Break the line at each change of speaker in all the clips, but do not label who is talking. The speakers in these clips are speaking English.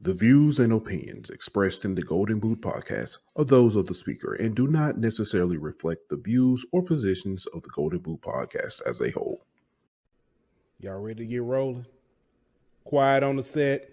The views and opinions expressed in the Golden Boot podcast are those of the speaker and do not necessarily reflect the views or positions of the Golden Boot podcast as a whole.
Y'all ready to get rolling? Quiet on the set.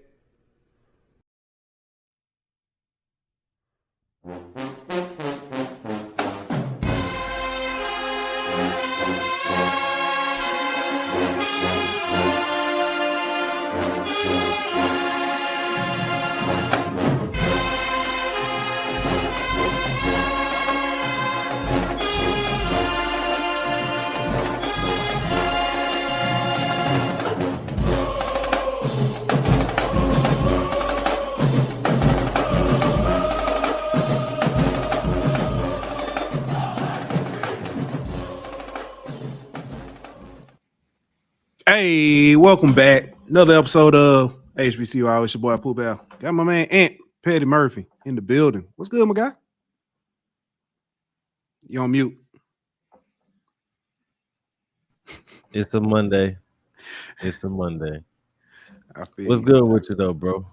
Hey, welcome back. Another episode of HBCU. It's your boy Pooh Bell. Got my man Ant Petty Murphy in the building. What's good, my guy? You on mute?
It's a Monday. It's a Monday.
I feel
What's good with you though, bro?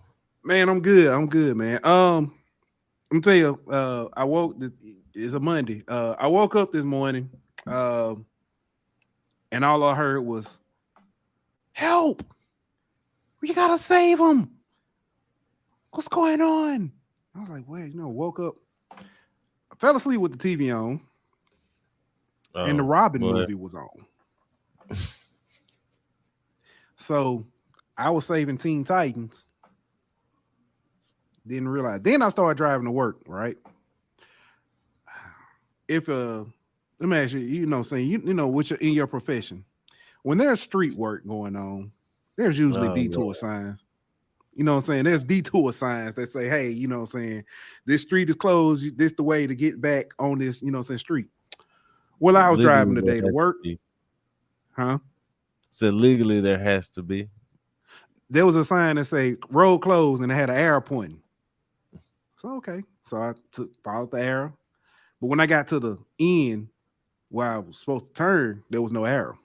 Man, I'm good, man. I'm gonna tell you, it's a Monday. I woke up this morning, and all I heard was, "Help! We gotta save him. What's going on?" I was like, "Wait, woke up." I fell asleep with the TV on, and the Robin movie was on. So I was saving Teen Titans. Didn't realize. Then I started driving to work, right? If let me ask you, you know, which in your profession, when there's street work going on, there's usually detour signs. You know what I'm saying? There's detour signs that say, hey, you know what I'm saying, this street is closed. This the way to get back on this, you know what I'm saying, street. Well, I was driving today to work. Huh?
So legally there has to be.
There was a sign that say road closed and it had an arrow pointing. So okay. So I followed the arrow. But when I got to the end where I was supposed to turn, there was no arrow.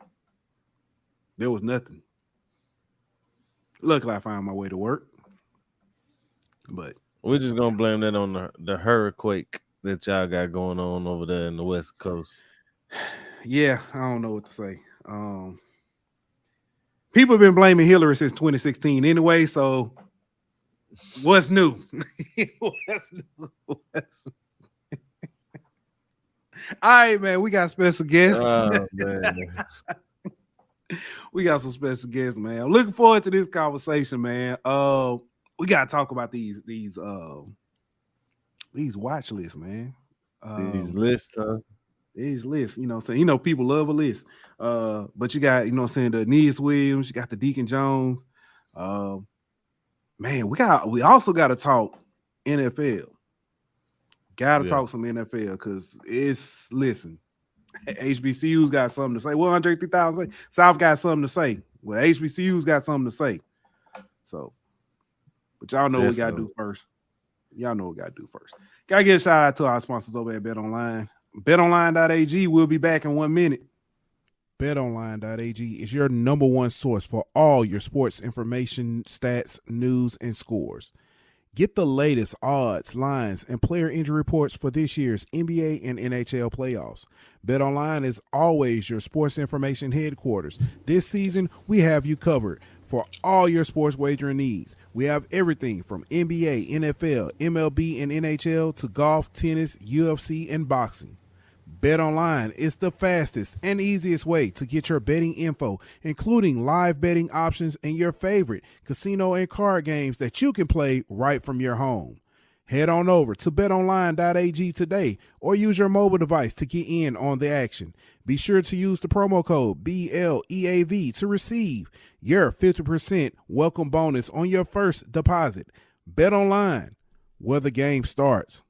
There was nothing. Luckily, I found my way to work. But
we're just gonna blame that on the hurricane that y'all got going on over there in the West Coast.
Yeah, I don't know what to say. People have been blaming Hillary since 2016 anyway, so what's new? What's new? All right, man, we got special guests.
Oh, man.
We got some special guests, man. I'm looking forward to this conversation, man. We gotta talk about these watch lists, man.
These lists, huh?
These lists, you know what I'm saying? You know, people love a list. But you got, you know what I'm saying, the Aeneas Williams, you got the Deacon Jones. Man, we also gotta talk NFL. Gotta talk some NFL because listen, HBCU's got something to say. Well, Andre 3000 South got something to say. Well, HBCU's got something to say. So, but y'all know what we gotta do first. Y'all know what we gotta do first. Gotta give a shout out to our sponsors over at BetOnline. BetOnline.ag will be back in 1 minute. BetOnline.ag is your number one source for all your sports information, stats, news, and scores. Get the latest odds, lines, and player injury reports for this year's NBA and NHL playoffs. BetOnline is always your sports information headquarters. This season, we have you covered for all your sports wagering needs. We have everything from NBA, NFL, MLB, and NHL to golf, tennis, UFC, and boxing. BetOnline is the fastest and easiest way to get your betting info, including live betting options and your favorite casino and card games that you can play right from your home. Head on over to betonline.ag today or use your mobile device to get in on the action. Be sure to use the promo code BLEAV to receive your 50% welcome bonus on your first deposit. BetOnline, where the game starts.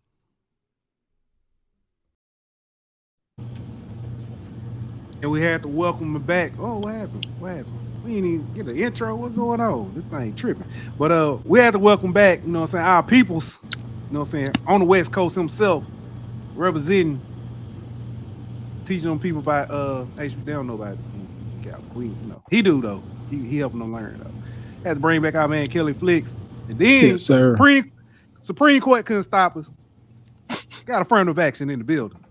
And we had to welcome him back. Oh, what happened? We didn't even get the intro. What's going on? This thing tripping. But we had to welcome back, you know what I'm saying, our peoples, you know what I'm saying, on the West Coast himself, representing, teaching them people about they don't know about Queen, you know. He do though. He helping them learn though. Had to bring back our man Kelly Flicks And then
Yes, sir.
Supreme Court couldn't stop us. Got affirmative action in the building.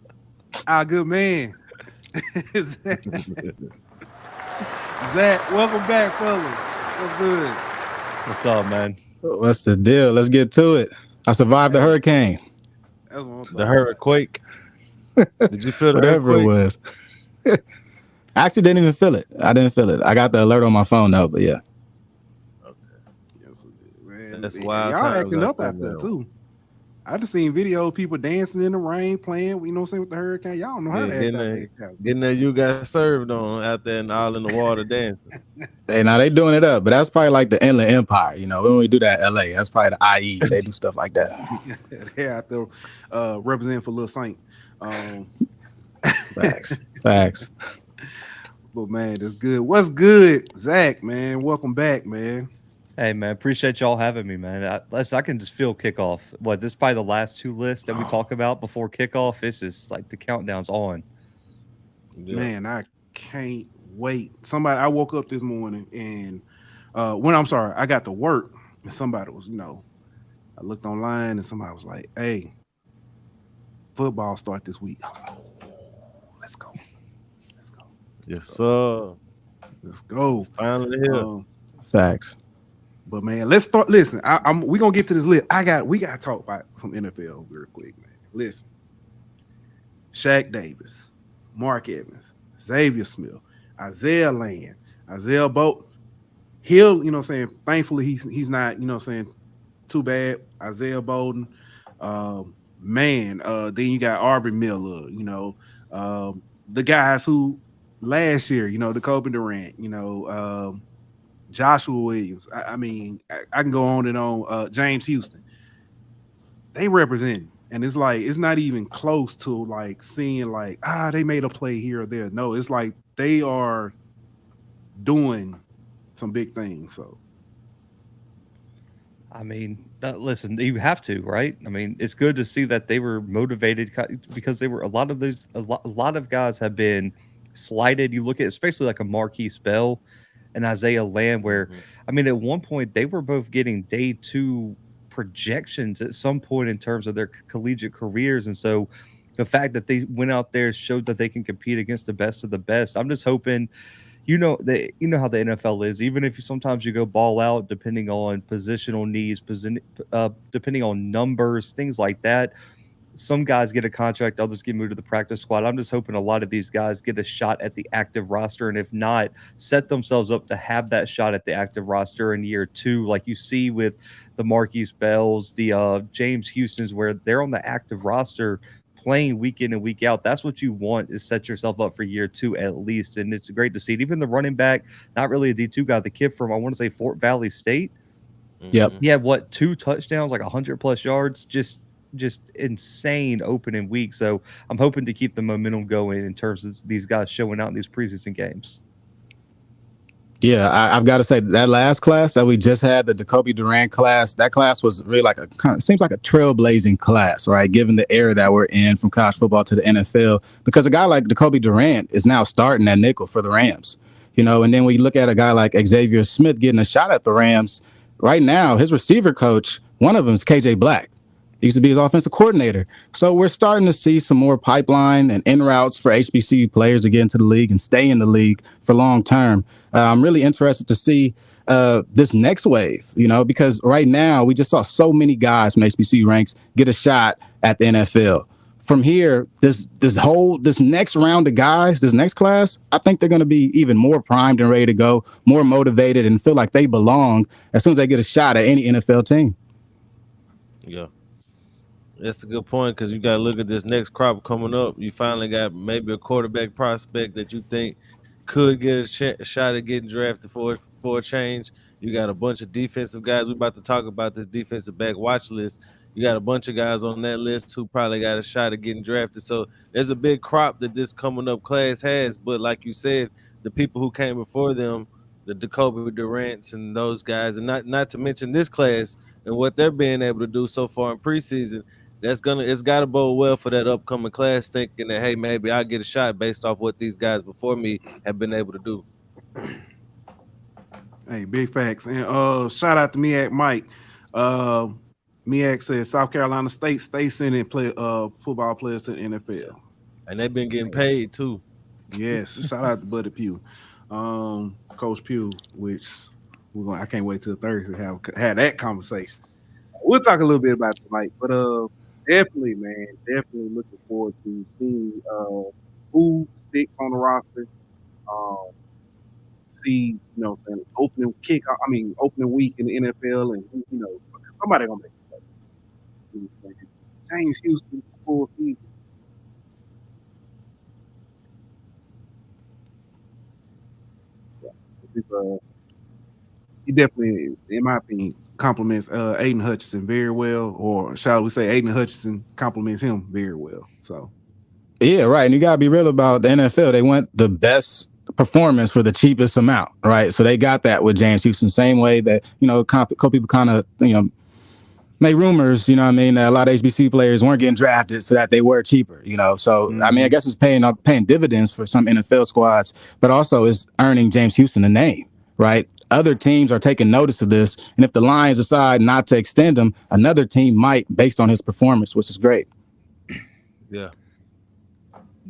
Our good man. Zach, welcome back, fellas. What's good?
What's up, man?
What's the deal? Let's get to it. I survived the hurricane.
That's what I'm talking
The hurricane. Did you feel the
Whatever it
earthquake?
was. I actually didn't even feel it. I didn't feel it. I got the alert on my phone though, but yeah.
Yes, man.
That's wild.
Y'all acting up out there too. I just seen video of people dancing in the rain, playing, you know what I'm saying, with the hurricane. Y'all don't know how to act out there.
Getting that you got served on out there and all in the water dancing.
Hey, now they doing it up, but that's probably like the Inland Empire. You know, we only do that in LA. That's probably the IE. They do stuff like that.
They're out there representing for Lil Saint.
Facts.
But man, that's good. What's good, Zach? Man, welcome back, man.
Hey, man, appreciate y'all having me, man. I can just feel kickoff. This is probably the last two lists that we talk about before kickoff. It's just like the countdown's on.
Yeah.
Man, I can't wait. I woke up this morning and I got to work and somebody was, I looked online and somebody was like, hey, football start this week. I was like, let's go.
Yes, sir.
Let's go.
It's finally here.
Facts.
But man, let's start. Listen, we're gonna get to this list. We gotta talk about some NFL real quick, man. Listen. Shaq Davis, Mark Evans, Xavier Smith, Isaiah Land, Isaiah Boat. Hill, thankfully he's not, too bad. Isaiah Bowden. Then you got Aubrey Miller, the guys who last year, the Kobe Durant, Joshua Williams. I can go on and on. James Houston. They represent, and it's like it's not even close to like seeing like they made a play here or there. No, it's like they are doing some big things. So,
listen, you have to, right? It's good to see that they were motivated because they were a lot of guys have been slighted. You look at especially like a Marquise Bell and Isaiah Land, where at one point they were both getting day 2 projections at some point in terms of their collegiate careers, and so the fact that they went out there showed that they can compete against the best of the best. I'm just hoping, how the NFL is. Even if sometimes you go ball out, depending on positional needs, depending on numbers, things like that. Some guys get a contract, others get moved to the practice squad. I'm just hoping a lot of these guys get a shot at the active roster, and if not, set themselves up to have that shot at the active roster in year 2, like you see with the Marquise Bells, the James Houstons, where they're on the active roster playing week in and week out. That's what you want, is set yourself up for year 2 at least, and it's great to see it. Even the running back, not really a D2 guy, the kid from, I want to say, Fort Valley State.
Yep.
He had 2 touchdowns, like 100+ yards, just insane opening week. So I'm hoping to keep the momentum going in terms of these guys showing out in these preseason games.
Yeah, I've got to say that last class that we just had, the Kobe Durant class, that class was really like seems like a trailblazing class, right? Given the era that we're in from college football to the NFL, because a guy like Kobe Durant is now starting at nickel for the Rams, and then when you look at a guy like Xavier Smith getting a shot at the Rams right now, his receiver coach, one of them is KJ Black. He used to be his offensive coordinator. So we're starting to see some more pipeline and in routes for HBCU players to get into the league and stay in the league for long term. I'm really interested to see this next wave, because right now we just saw so many guys from HBCU ranks get a shot at the NFL. From here, this next round of guys, this next class, I think they're going to be even more primed and ready to go, more motivated, and feel like they belong as soon as they get a shot at any NFL team.
Yeah. That's a good point, because you got to look at this next crop coming up. You finally got maybe a quarterback prospect that you think could get a shot at getting drafted for a change. You got a bunch of defensive guys. We're about to talk about this defensive back watch list. You got a bunch of guys on that list who probably got a shot at getting drafted. So there's a big crop that this coming up class has. But like you said, the people who came before them, the Kobe Durants and those guys, and not to mention this class and what they're being able to do so far in preseason, it's got to bode well for that upcoming class, thinking that, hey, maybe I'll get a shot based off what these guys before me have been able to do.
Hey, big facts. And shout out to MEAC Mike. MEAC says South Carolina State sending football players to the NFL.
And they've been getting paid too.
Yes, shout out to Buddy Pugh, Coach Pugh. Which I can't wait till Thursday to have that conversation. We'll talk a little bit about it tonight, but definitely, man, definitely looking forward to seeing who sticks on the roster. See, saying opening week in the NFL, and somebody gonna make it. James Houston full season. Yeah, he definitely, in my opinion, compliments Aiden Hutchinson very well, or shall we say, Aiden Hutchinson compliments him very well. So,
yeah, right. And you gotta be real about the NFL. They want the best performance for the cheapest amount, right? So they got that with James Houston. Same way that couple people kind of made rumors, that a lot of HBC players weren't getting drafted so that they were cheaper, So I guess it's paying dividends for some NFL squads, but also it's earning James Houston a name, right? Other teams are taking notice of this, and if the Lions decide not to extend him, another team might, based on his performance, which is great.
Yeah.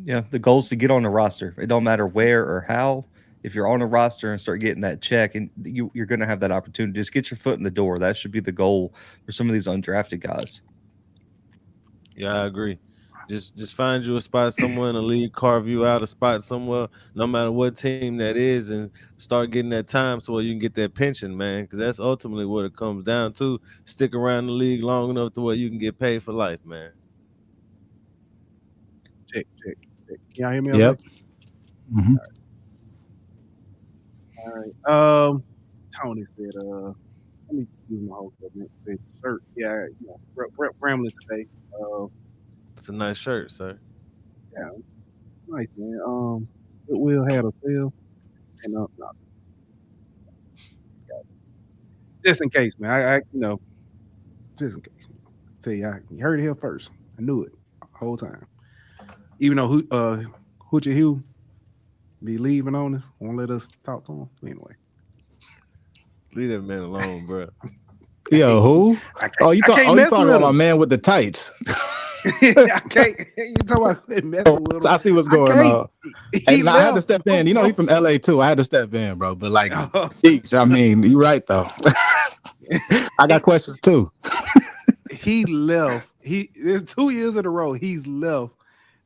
Yeah, the goal is to get on the roster. It don't matter where or how. If you're on a roster and start getting that check, and you're going to have that opportunity, just get your foot in the door. That should be the goal for some of these undrafted guys.
Yeah, I agree. Just find you a spot somewhere in the league, carve you out a spot somewhere, no matter what team that is, and start getting that time so where you can get that pension, man, because that's ultimately what it comes down to. Stick around the league long enough to where you can get paid for life, man.
Check. Can y'all hear me?
Yep. Mm-hmm.
All right. Tony said, let me use my whole shirt. Yeah, rambling today.
It's a nice shirt, sir.
Yeah, nice, man. Goodwill had a sale, and no. Just in case, man. I just in case. Tell you, you heard it here first. I knew it the whole time. Even though Hoochie Hugh be leaving on us, won't let us talk to him. Anyway,
leave that man alone, bro.
Yo, who? You talking about my man with the tights?
I can't. You talking about messing with him?
I see what's going on. Hey, I had to step in. He from LA too. I had to step in, bro. But geez, you right though. I got questions too.
He left. It's 2 years in a row. He's left.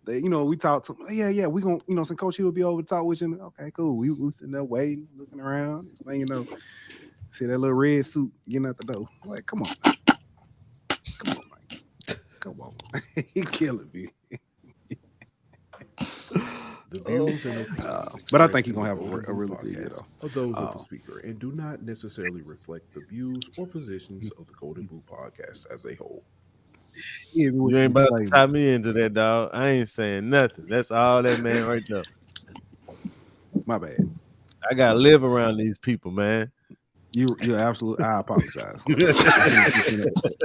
We talked to him. Yeah. We gonna, some coach, he would be over to talk with you. Okay, cool. We sitting there waiting, looking around. See that little red suit getting out the door. Like, come on, Mike. Come on. He killing me. But I think he's gonna have a really good year though.
Of those of the speaker, and do not necessarily reflect the views or positions of the Golden Boot podcast as a whole.
You ain't about to tie me into that, dog. I ain't saying nothing. That's all that man right there.
My bad.
I gotta live around these people, man.
You're absolutely. I apologize.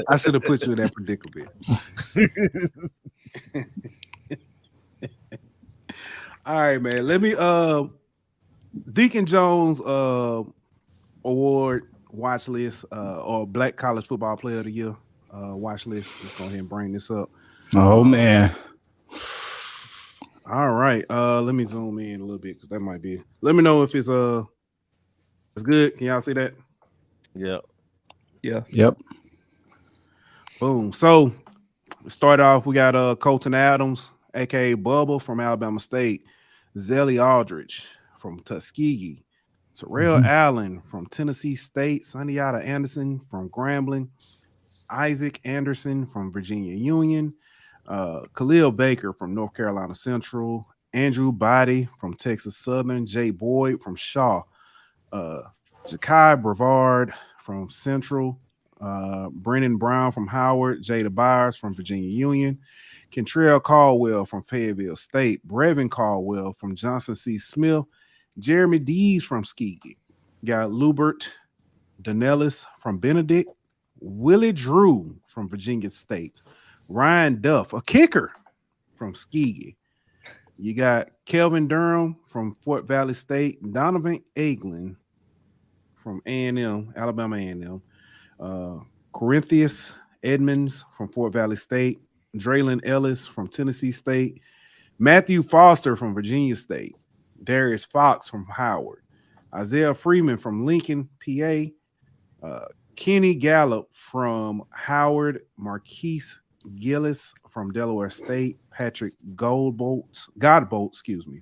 I should have put you in that predicament. All right, man. Let me Deacon Jones award watch list or Black College Football Player of the Year watch list. Let's go ahead and bring this up.
Oh man.
All right. Let me zoom in a little bit because that might be. Let me know if it's good. Can y'all see that?
Yeah.
Yep.
Boom. So start off. We got Colton Adams, aka Bubba from Alabama State, Zelly Aldridge from Tuskegee, Terrell Allen from Tennessee State, Sundiata Anderson from Grambling, Isaac Anderson from Virginia Union, Khalil Baker from North Carolina Central, Andrew Body from Texas Southern, Jay Boyd from Shaw, Jakai Brevard from Central, Brennan Brown from Howard, Jada Byers from Virginia Union, Kentrell Caldwell from Fayetteville State, Brevin Caldwell from Johnson C. Smith, Jeremy Dees from Tuskegee, got Lubert Danellis from Benedict, Willie Drew from Virginia State, Ryan Duff, a kicker from Tuskegee. You got Kelvin Durham from Fort Valley State, Donovan Eaglin from A&M, Alabama A&M, Corinthians Edmonds from Fort Valley State, Draylon Ellis from Tennessee State, Matthew Foster from Virginia State, Darius Fox from Howard, Isaiah Freeman from Lincoln, PA, Kenny Gallup from Howard, Marquise Gillis from Delaware State, Patrick Godbolt,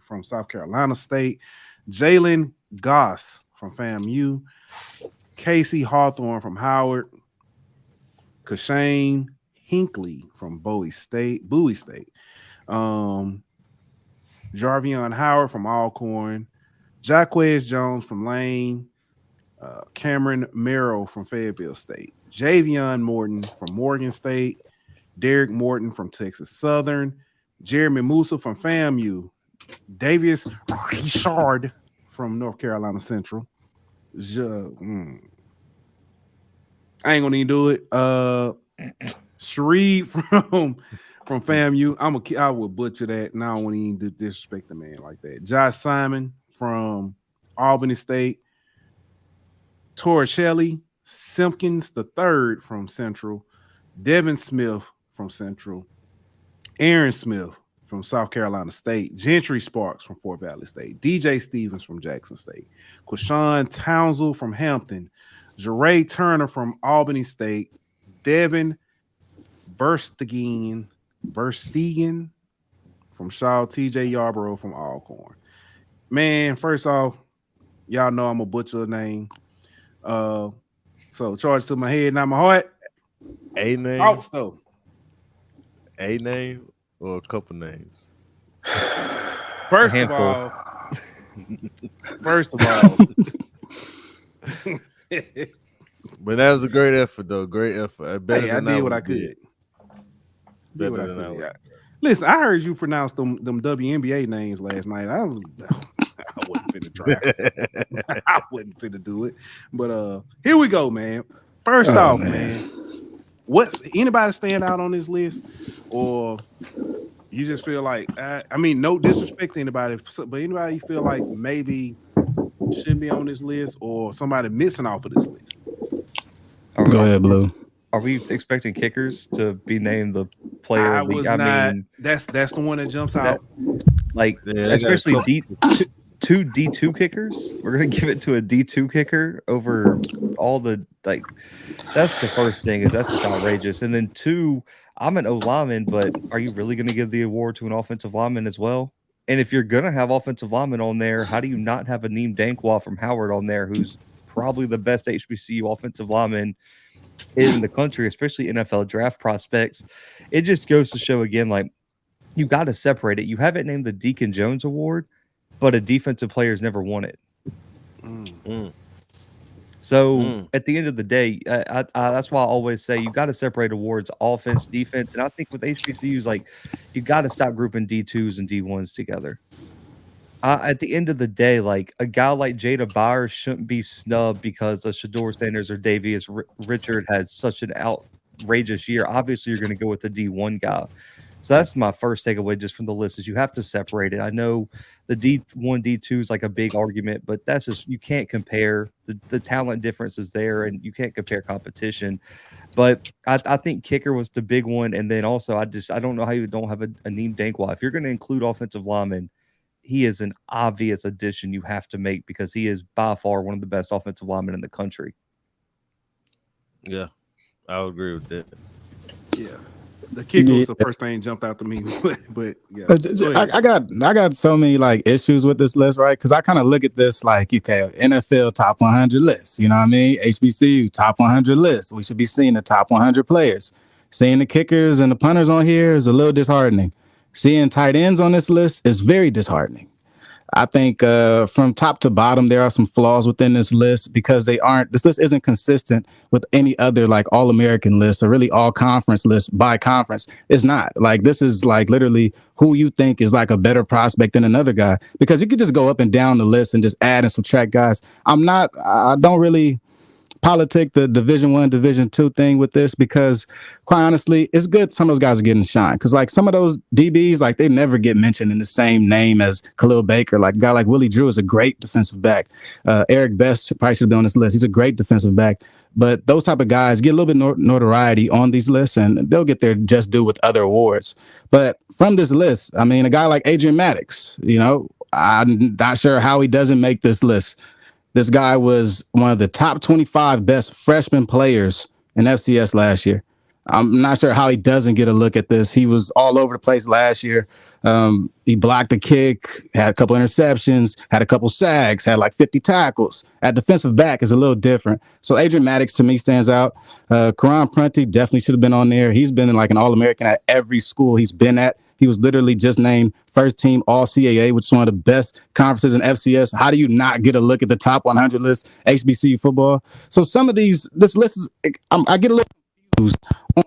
from South Carolina State, Jalen Goss from FAMU, Casey Hawthorne from Howard, Kashane Hinkley from Bowie State, Jarvion Howard from Alcorn, Jaquez Jones from Lane, Cameron Merrill from Fayetteville State, Javion Morton from Morgan State, Derek Morton from Texas Southern, Jeremy Musa from FAMU, Davius Richard from North Carolina Central. I ain't gonna even do it. Shreve from FAMU. I would butcher that, and I don't want to even disrespect the man like that. Josh Simon from Albany State, Torricelli Simpkins III from Central, Devin Smith from Central, Aaron Smith from South Carolina State, Gentry Sparks from Fort Valley State, DJ Stevens from Jackson State, Quashawn Townsend from Hampton, Jeray Turner from Albany State, Devin Verstegen from Shaw, TJ Yarborough from Alcorn. Man, first off, y'all know I'm a butcher name. So charge to my head, not my heart.
A name.
Thoughts though.
A name or a couple names?
First of all,
but that was a great effort, though. Great effort.
Hey, I did what I could. Listen, I heard you pronounce them WNBA names last night. I wasn't finna try. I wasn't finna do it. But here we go, man. First off, man, what's anybody stand out on this list, or you just feel like I mean, no disrespect to anybody, but anybody you feel like maybe shouldn't be on this list, or somebody missing off of this list?
Go ahead, Blue.
Are we expecting kickers to be named the player of the league? I mean,
that's the one that jumps out.
Like, especially two D2 kickers. We're gonna give it to a D2 kicker over all the like. That's the first thing, is that's just outrageous. And then two, I'm an O lineman, but are you really gonna give the award to an offensive lineman as well? And if you're gonna have offensive linemen on there, how do you not have a Neem Dankwa from Howard on there, who's probably the best HBCU offensive lineman in the country, especially NFL draft prospects? It just goes to show again, like, you got to separate it. You haven't named the Deacon Jones Award, but a defensive player's never won it. So at the end of the day, that's why I always say you got to separate awards, offense, defense. And I think with HBCUs, like, you got to stop grouping D2s and D1s together. At the end of the day, like, a guy like Jada Byers shouldn't be snubbed because of Shador Sanders or Davius Richard had such an outrageous year. Obviously, you're going to go with the D1 guy. So that's my first takeaway just from the list, is you have to separate it. I know the D1, D2 is like a big argument, but that's just, you can't compare. The talent difference is there, and you can't compare competition. But I think kicker was the big one. And then also, I don't know how you don't have a Neem Dankwa. If you're going to include offensive linemen, he is an obvious addition you have to make, because he is by far one of the best offensive linemen in the country.
Yeah, I would agree with that.
Yeah. The kicker was the first thing jumped out to me, but yeah.
I got so many like issues with this list, right? Because I kind of look at this like, okay, NFL top 100 list, you know what I mean? HBCU top 100 list. We should be seeing the top 100 players. Seeing the kickers and the punters on here is a little disheartening. Seeing tight ends on this list is very disheartening. I think from top to bottom, there are some flaws within this list, because this list isn't consistent with any other like all-American list or really all-conference list by conference. It's not. Like, this is like literally who you think is like a better prospect than another guy, because you could just go up and down the list and just add and subtract guys. I don't really politic the Division I, Division II thing with this, because quite honestly, it's good some of those guys are getting shine. Because like some of those DBs, like they never get mentioned in the same name as Khalil Baker. Like a guy like Willie Drew is a great defensive back. Eric Best probably should be on this list. He's a great defensive back. But those type of guys get a little bit notoriety on these lists, and they'll get their just due with other awards. But from this list, I mean, a guy like Adrian Maddox, you know, I'm not sure how he doesn't make this list. This guy was one of the top 25 best freshman players in FCS last year. I'm not sure how he doesn't get a look at this. He was all over the place last year. He blocked a kick, had a couple interceptions, had a couple sacks, had like 50 tackles. At defensive back is a little different. So Adrian Maddox to me stands out. Karan Prunty definitely should have been on there. He's been like an All-American at every school he's been at. He was literally just named first team All-CAA, which is one of the best conferences in FCS. How do you not get a look at the top 100 list, HBCU football? So some of this list is, I get a little confused on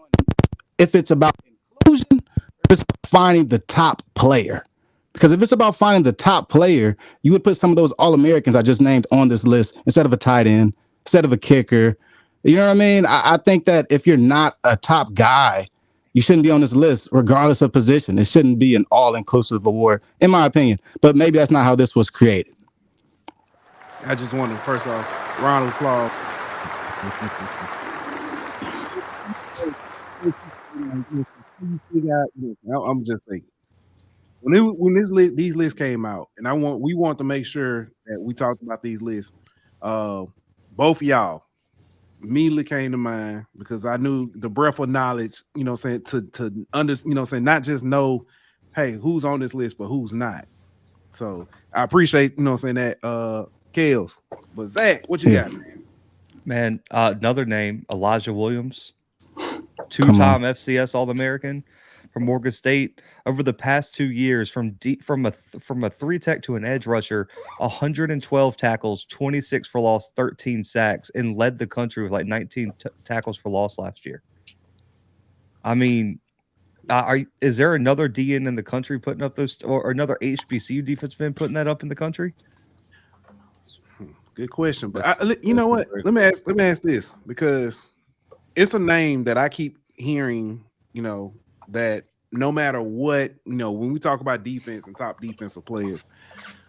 if it's about inclusion or if it's finding the top player. Because if it's about finding the top player, you would put some of those All-Americans I just named on this list instead of a tight end, instead of a kicker. You know what I mean? I think that if you're not a top guy, you shouldn't be on this list regardless of position. It shouldn't be an all-inclusive award, in my opinion. But maybe that's not how this was created.
I just want to, first off, round of applause. I'm just saying, when these lists came out, and we want to make sure that we talked about these lists. Both of y'all immediately came to mind because I knew the breadth of knowledge, you know, saying to under, you know, saying not just know, hey, who's on this list, but who's not. So I appreciate, you know, saying that, Kales. But Zach, what you got, man?
Man, another name, Elijah Williams, two-time FCS All-American from Morgan State. Over the past 2 years, from a three tech to an edge rusher, 112 tackles, 26 for loss, 13 sacks, and led the country with like 19 tackles for loss last year. I mean, is there another DN in the country putting up those, or another HBCU defensive end putting that up in the country?
Good question, but you know what? Let me ask this, because it's a name that I keep hearing. You know that no matter what, you know, when we talk about defense and top defensive players,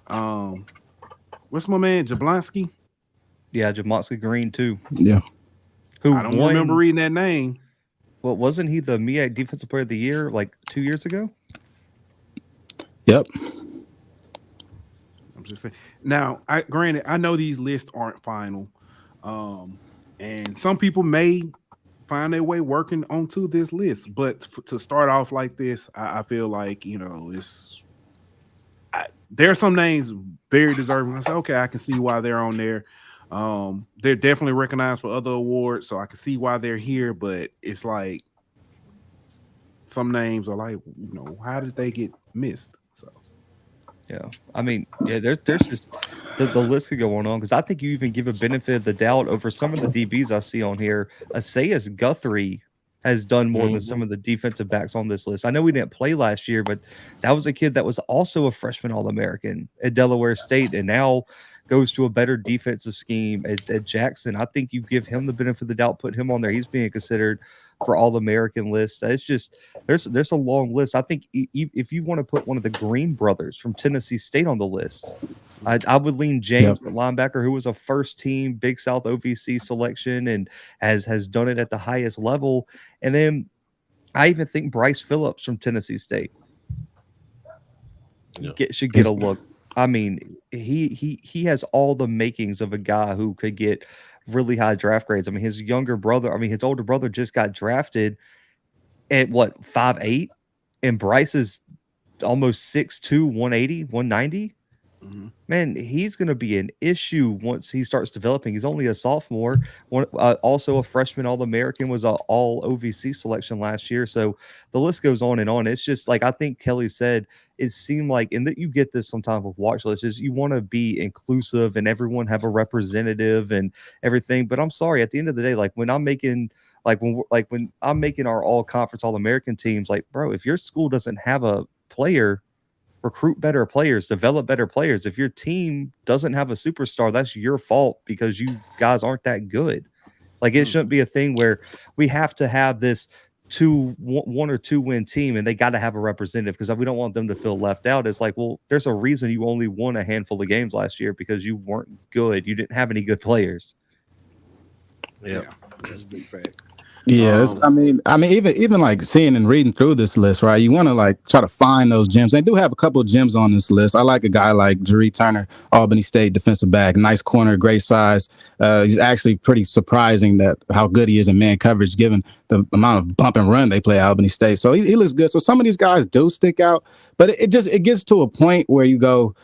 what's my man Jablonski?
Yeah, Jablonski Green too.
Yeah,
I don't remember reading that name.
Well, wasn't he the MEAC Defensive Player of the Year like 2 years ago?
Yep.
I'm just saying. Now, granted, I know these lists aren't final, and some people may find their way working onto this list. But to start off like this, I feel like, you know, there are some names very deserving. I say, okay, I can see why they're on there. They're definitely recognized for other awards, so I can see why they're here. But it's like some names are like, you know, how did they get missed?
Yeah, I mean, yeah, there's just the list could go on because I think you even give a benefit of the doubt over some of the DBs I see on here. Asaias Guthrie has done more than some of the defensive backs on this list. I know we didn't play last year, but that was a kid that was also a freshman All-American at Delaware State and now goes to a better defensive scheme at Jackson. I think you give him the benefit of the doubt, put him on there. He's being considered for All-American lists. It's just there's a long list. I think if you want to put one of the Green brothers from Tennessee State on the list, I would lean James, the linebacker, who was a first-team Big South OVC selection and has done it at the highest level. And then I even think Bryce Phillips from Tennessee State should get a look. I mean, he has all the makings of a guy who could get really high draft grades. I mean, his older brother just got drafted at 5'8", and Bryce is almost 6'2", 180, 190. Man, he's going to be an issue once he starts developing. He's only a sophomore. Also a freshman All-American, was an All-OVC selection last year. So the list goes on and on. It's just like I think Kelly said, it seemed like, and that you get this sometimes with Watchlists, is you want to be inclusive and everyone have a representative and everything. But I'm sorry, at the end of the day, like when I'm making when I'm making our all-conference All-American teams, like, bro, if your school doesn't have a player, recruit better players, develop better players. If your team doesn't have a superstar, that's your fault because you guys aren't that good. Like it shouldn't be a thing where we have to have this one or two win team and they got to have a representative because we don't want them to feel left out. It's like, well, there's a reason you only won a handful of games last year because you weren't good. You didn't have any good players.
Yeah, that's a big fact.
Yeah, I mean, even like seeing and reading through this list, right? You want to like try to find those gems. They do have a couple of gems on this list. I like a guy like Jaree Turner, Albany State defensive back, nice corner, great size. He's actually pretty surprising that how good he is in man coverage, given the amount of bump and run they play at Albany State. So he looks good. So some of these guys do stick out, but it gets to a point where you go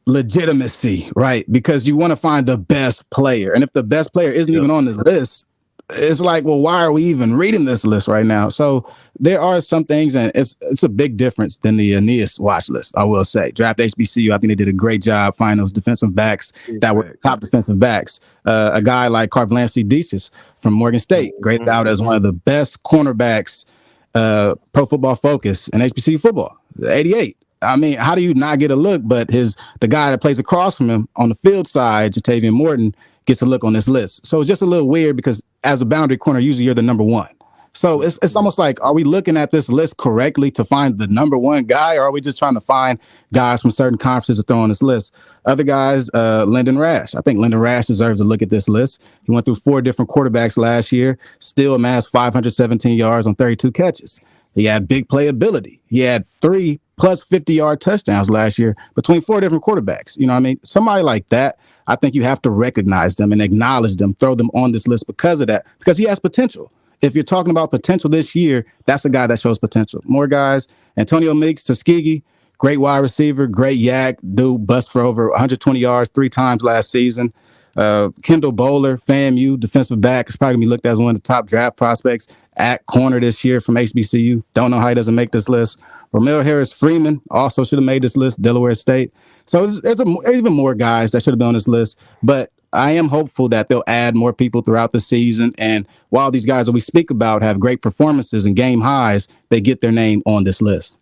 legitimacy, right? Because you want to find the best player, and if the best player isn't even on the list, it's like, well, why are we even reading this list right now? So there are some things, and it's a big difference than the Aeneas watch list, I will say. Draft HBCU, I think they did a great job finding those defensive backs that were top defensive backs. A guy like Carvlancy Deasis from Morgan State, graded out as one of the best cornerbacks, Pro Football Focus in HBCU football, 88. I mean, how do you not get a look? But the guy that plays across from him on the field side, Jatavian Morton, gets a look on this list. So it's just a little weird because as a boundary corner, usually you're the number one. So it's almost like, are we looking at this list correctly to find the number one guy, or are we just trying to find guys from certain conferences to throw on this list? Other guys, Lyndon Rash. I think Lyndon Rash deserves a look at this list. He went through 4 different quarterbacks last year, still amassed 517 yards on 32 catches. He had big playability. He had 3 plus 50-yard touchdowns last year between 4 different quarterbacks. You know what I mean? Somebody like that, I think you have to recognize them and acknowledge them, throw them on this list because of that, because he has potential. If you're talking about potential this year, that's a guy that shows potential. More guys, Antonio Meeks, Tuskegee, great wide receiver, great yak, dude bust for over 120 yards 3 times last season. Kendall Bowler, FAMU, defensive back, is probably going to be looked at as one of the top draft prospects at corner this year from HBCU. Don't know how he doesn't make this list. Romeo Harris Freeman also should have made this list, Delaware State. So there's even more guys that should have been on this list. But I am hopeful that they'll add more people throughout the season. And while these guys that we speak about have great performances and game highs, they get their name on this list.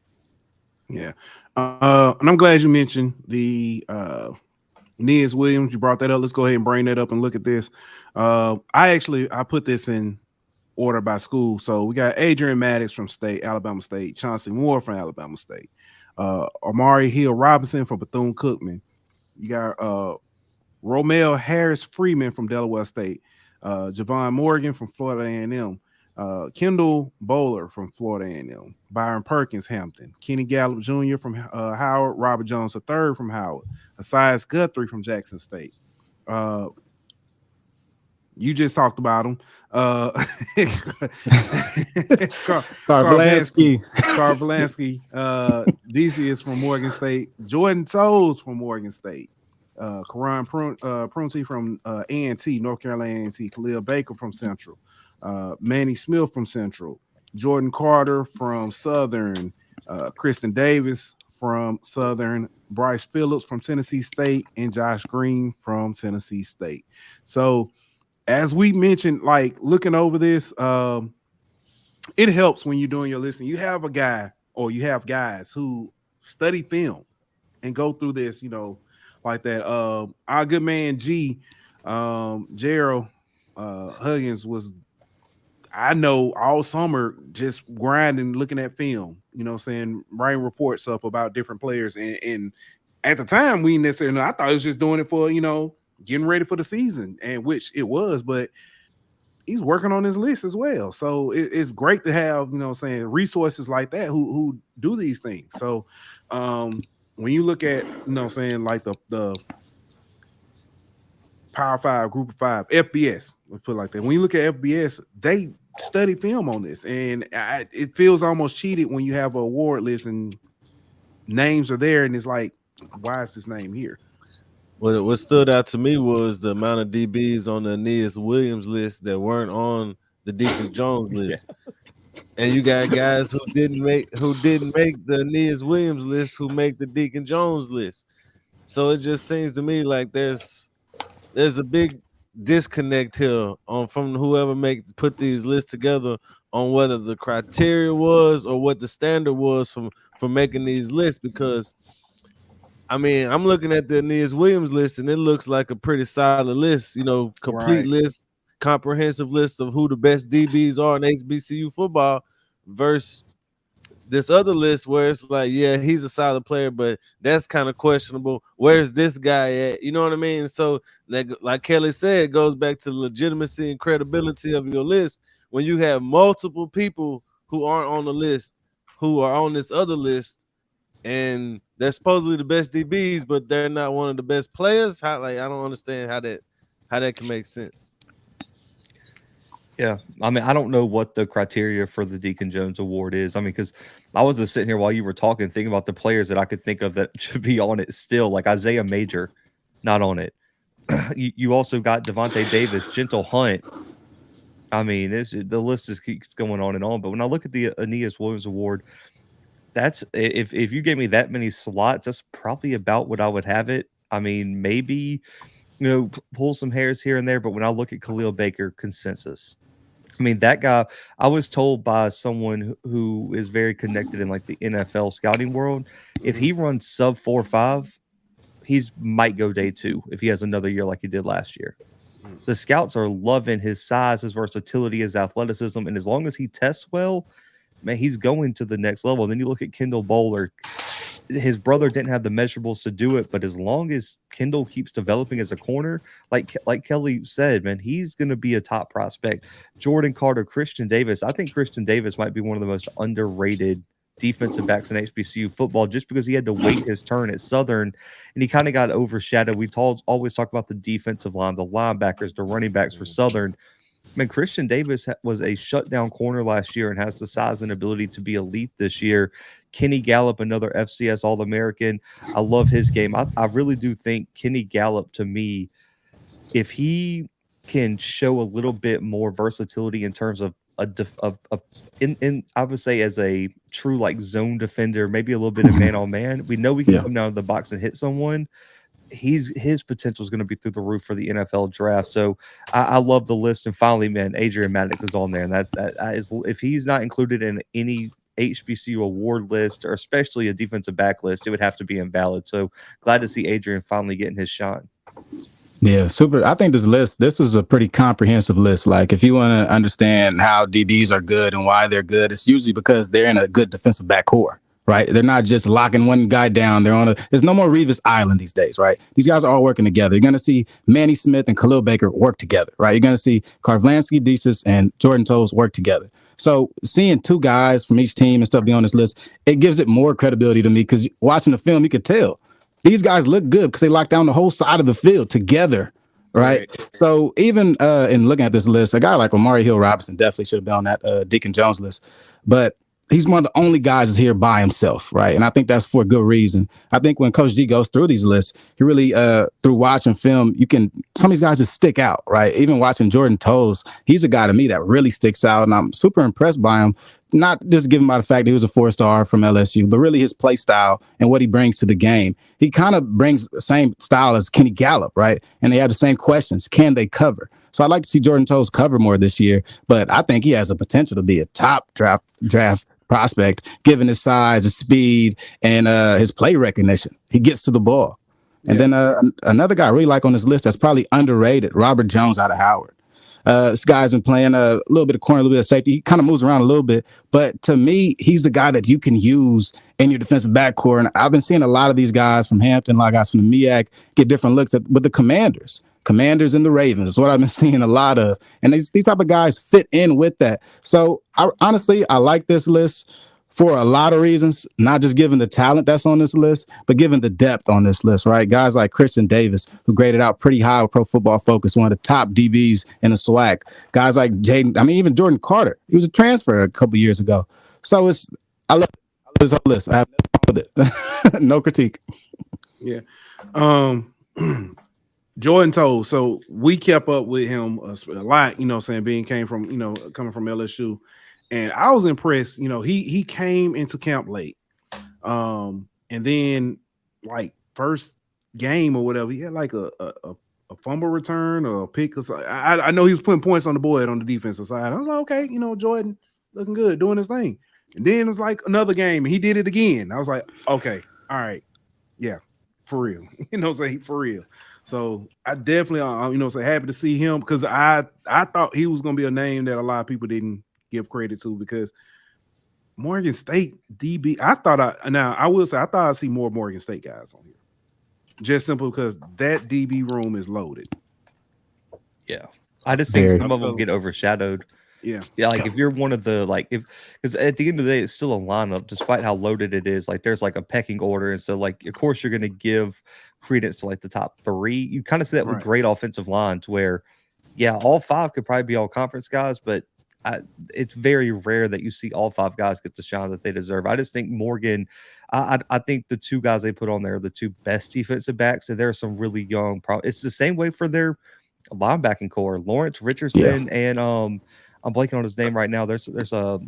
Yeah. And I'm glad you mentioned the Aeneas Williams. You brought that up. Let's go ahead and bring that up and look at this. I put this in order by school. So we got Adrian Maddox from Alabama State, Chauncey Moore from Alabama State, Amari Hill Robinson from Bethune-Cookman. You got Romeo Harris Freeman from Delaware State, Javon Morgan from Florida A&M, Kendall Bowler from Florida A&M, Byron Perkins Hampton, Kenny Gallup Jr. from Howard, Robert Jones III from Howard, Asias Guthrie from Jackson State. You just talked about him.
Carvlancy.
DC is from Morgan State. Jordan Toles from Morgan State. Karan Prunty from A&T, North Carolina A&T. Khalil Baker from Central. Manny Smith from Central. Jordan Carter from Southern. Kristen Davis from Southern. Bryce Phillips from Tennessee State. And Josh Green from Tennessee State. So, as we mentioned, like looking over this, it helps when you're doing your listing. You have a guy or you have guys who study film and go through this, like that. Our good man Gerald Huggins was, I know, all summer just grinding, looking at film, writing reports up about different players. And at the time, we didn't necessarily know. I thought he was just doing it for, getting ready for the season, and which it was, but he's working on his list as well. So it's great to have, resources like that who do these things. So when you look at, like the Power 5, Group of 5, FBS, let's put it like that. When you look at FBS, they study film on this, and it feels almost cheated when you have an award list and names are there, and it's like, why is this name here?
What stood out to me was the amount of DBs on the Aeneas Williams list that weren't on the Deacon Jones list. And you got guys who didn't make the Aeneas Williams list who make the Deacon Jones list. So it just seems to me like there's a big disconnect here from whoever put these lists together on whether the criteria was or what the standard was for making these lists. Because I mean, I'm looking at the Aeneas Williams list and it looks like a pretty solid list, complete list. comprehensive list of who the best DBs are in HBCU football versus this other list where it's like, yeah, he's a solid player, but that's kind of questionable. Where's this guy at? You know what I mean? So, like Kelly said, it goes back to the legitimacy and credibility of your list. When you have multiple people who aren't on the list, who are on this other list, and they're supposedly the best DBs, but they're not one of the best players. I don't understand how that can make sense.
Yeah, I mean, I don't know what the criteria for the Deacon Jones Award is. I mean, because I was just sitting here while you were talking, thinking about the players that I could think of that should be on it still, like Isaiah Major, not on it. You also got Devontae Davis, Gentle Hunt. I mean, the list just keeps going on and on. But when I look at the Aeneas Williams Award, that's if you gave me that many slots, that's probably about what I would have it. I mean, maybe pull some hairs here and there. But when I look at Khalil Baker, consensus. I mean, that guy, I was told by someone who is very connected in like the NFL scouting world, if he runs sub 4.5, he's might go day 2 if he has another year like he did last year. The scouts are loving his size, his versatility, his athleticism, and as long as he tests well, man, he's going to the next level. And then you look at Kendall Bowler. His brother didn't have the measurables to do it, but as long as Kendall keeps developing as a corner, like Kelly said, man, he's going to be a top prospect. Jordan Carter, Christian Davis. I think Christian Davis might be one of the most underrated defensive backs in HBCU football just because he had to wait his turn at Southern and he kind of got overshadowed. We always talk about the defensive line, the linebackers, the running backs for Southern. I mean, Christian Davis was a shutdown corner last year and has the size and ability to be elite this year. Kenny Gallup, another FCS All-American. I love his game. I really do think Kenny Gallup, to me, if he can show a little bit more versatility in terms of I would say as a true like zone defender, maybe a little bit of man on man. We know we can come down to the box and hit someone. His potential is going to be through the roof for the NFL draft. So I love the list. And finally, man, Adrian Maddox is on there, and that is, if he's not included in any HBCU award list or especially a defensive back list, it would have to be invalid. So glad to see Adrian finally getting his shine.
Yeah, super. I think this was a pretty comprehensive list. Like, if you want to understand how DBs are good and why they're good, it's usually because they're in a good defensive back core, right? They're not just locking one guy down. There's no more Revis Island these days, right? These guys are all working together. You're going to see Manny Smith and Khalil Baker work together, right? You're going to see Karvlansky, Desus, and Jordan Toles work together. So seeing two guys from each team and stuff be on this list, it gives it more credibility to me because watching the film, you could tell these guys look good because they locked down the whole side of the field together, right? So even in looking at this list, a guy like Omari Hill-Robinson definitely should have been on that Deacon Jones list. But he's one of the only guys that's here by himself, right? And I think that's for a good reason. I think when Coach G goes through these lists, he really, through watching film, some of these guys just stick out, right? Even watching Jordan Toles, he's a guy to me that really sticks out, and I'm super impressed by him. Not just given by the fact that he was a 4-star from LSU, but really his play style and what he brings to the game. He kind of brings the same style as Kenny Gallup, right? And they have the same questions. Can they cover? So I'd like to see Jordan Toles cover more this year, but I think he has the potential to be a top draft prospect, given his size, his speed, and his play recognition. He gets to the ball. And then another guy I really like on this list that's probably underrated, Robert Jones out of Howard. This guy's been playing a little bit of corner, a little bit of safety. He kind of moves around a little bit, but to me, he's the guy that you can use in your defensive backcourt. And I've been seeing a lot of these guys from Hampton, a lot of guys from the MEAC get different looks with the Commanders and the Ravens is what I've been seeing a lot of. And these type of guys fit in with that. So I like this list for a lot of reasons, not just given the talent that's on this list, but given the depth on this list, right? Guys like Christian Davis, who graded out pretty high with Pro Football Focus, one of the top DBs in the SWAC. Guys like even Jordan Carter. He was a transfer a couple years ago. So I love this whole list. I have no problem with it. No critique.
Yeah. Jordan Toles. So we kept up with him a lot, coming from LSU. And I was impressed. He came into camp late. And then like first game or whatever, he had like a fumble return or a pick. I know he was putting points on the board on the defensive side. I was like, okay, Jordan looking good, doing his thing. And then it was like another game and he did it again. I was like, okay, all right. Yeah, for real. For real. So I definitely, happy to see him because I thought he was going to be a name that a lot of people didn't give credit to because Morgan State DB. I thought I'd see more Morgan State guys on here, just simply because that DB room is loaded.
Yeah, I just think some of them get overshadowed.
Yeah.
Like if you're one of the because at the end of the day, it's still a lineup, despite how loaded it is. Like there's like a pecking order, and so like of course you're going to give credence to like the top 3. You kind of see that with great offensive lines, where all 5 could probably be all conference guys, but it's very rare that you see all 5 guys get the shine that they deserve. I just think Morgan, I think the 2 guys they put on there are the 2 best defensive backs, and there are some really young. It's the same way for their linebacking core, Lawrence Richardson and I'm blanking on his name right now. There's another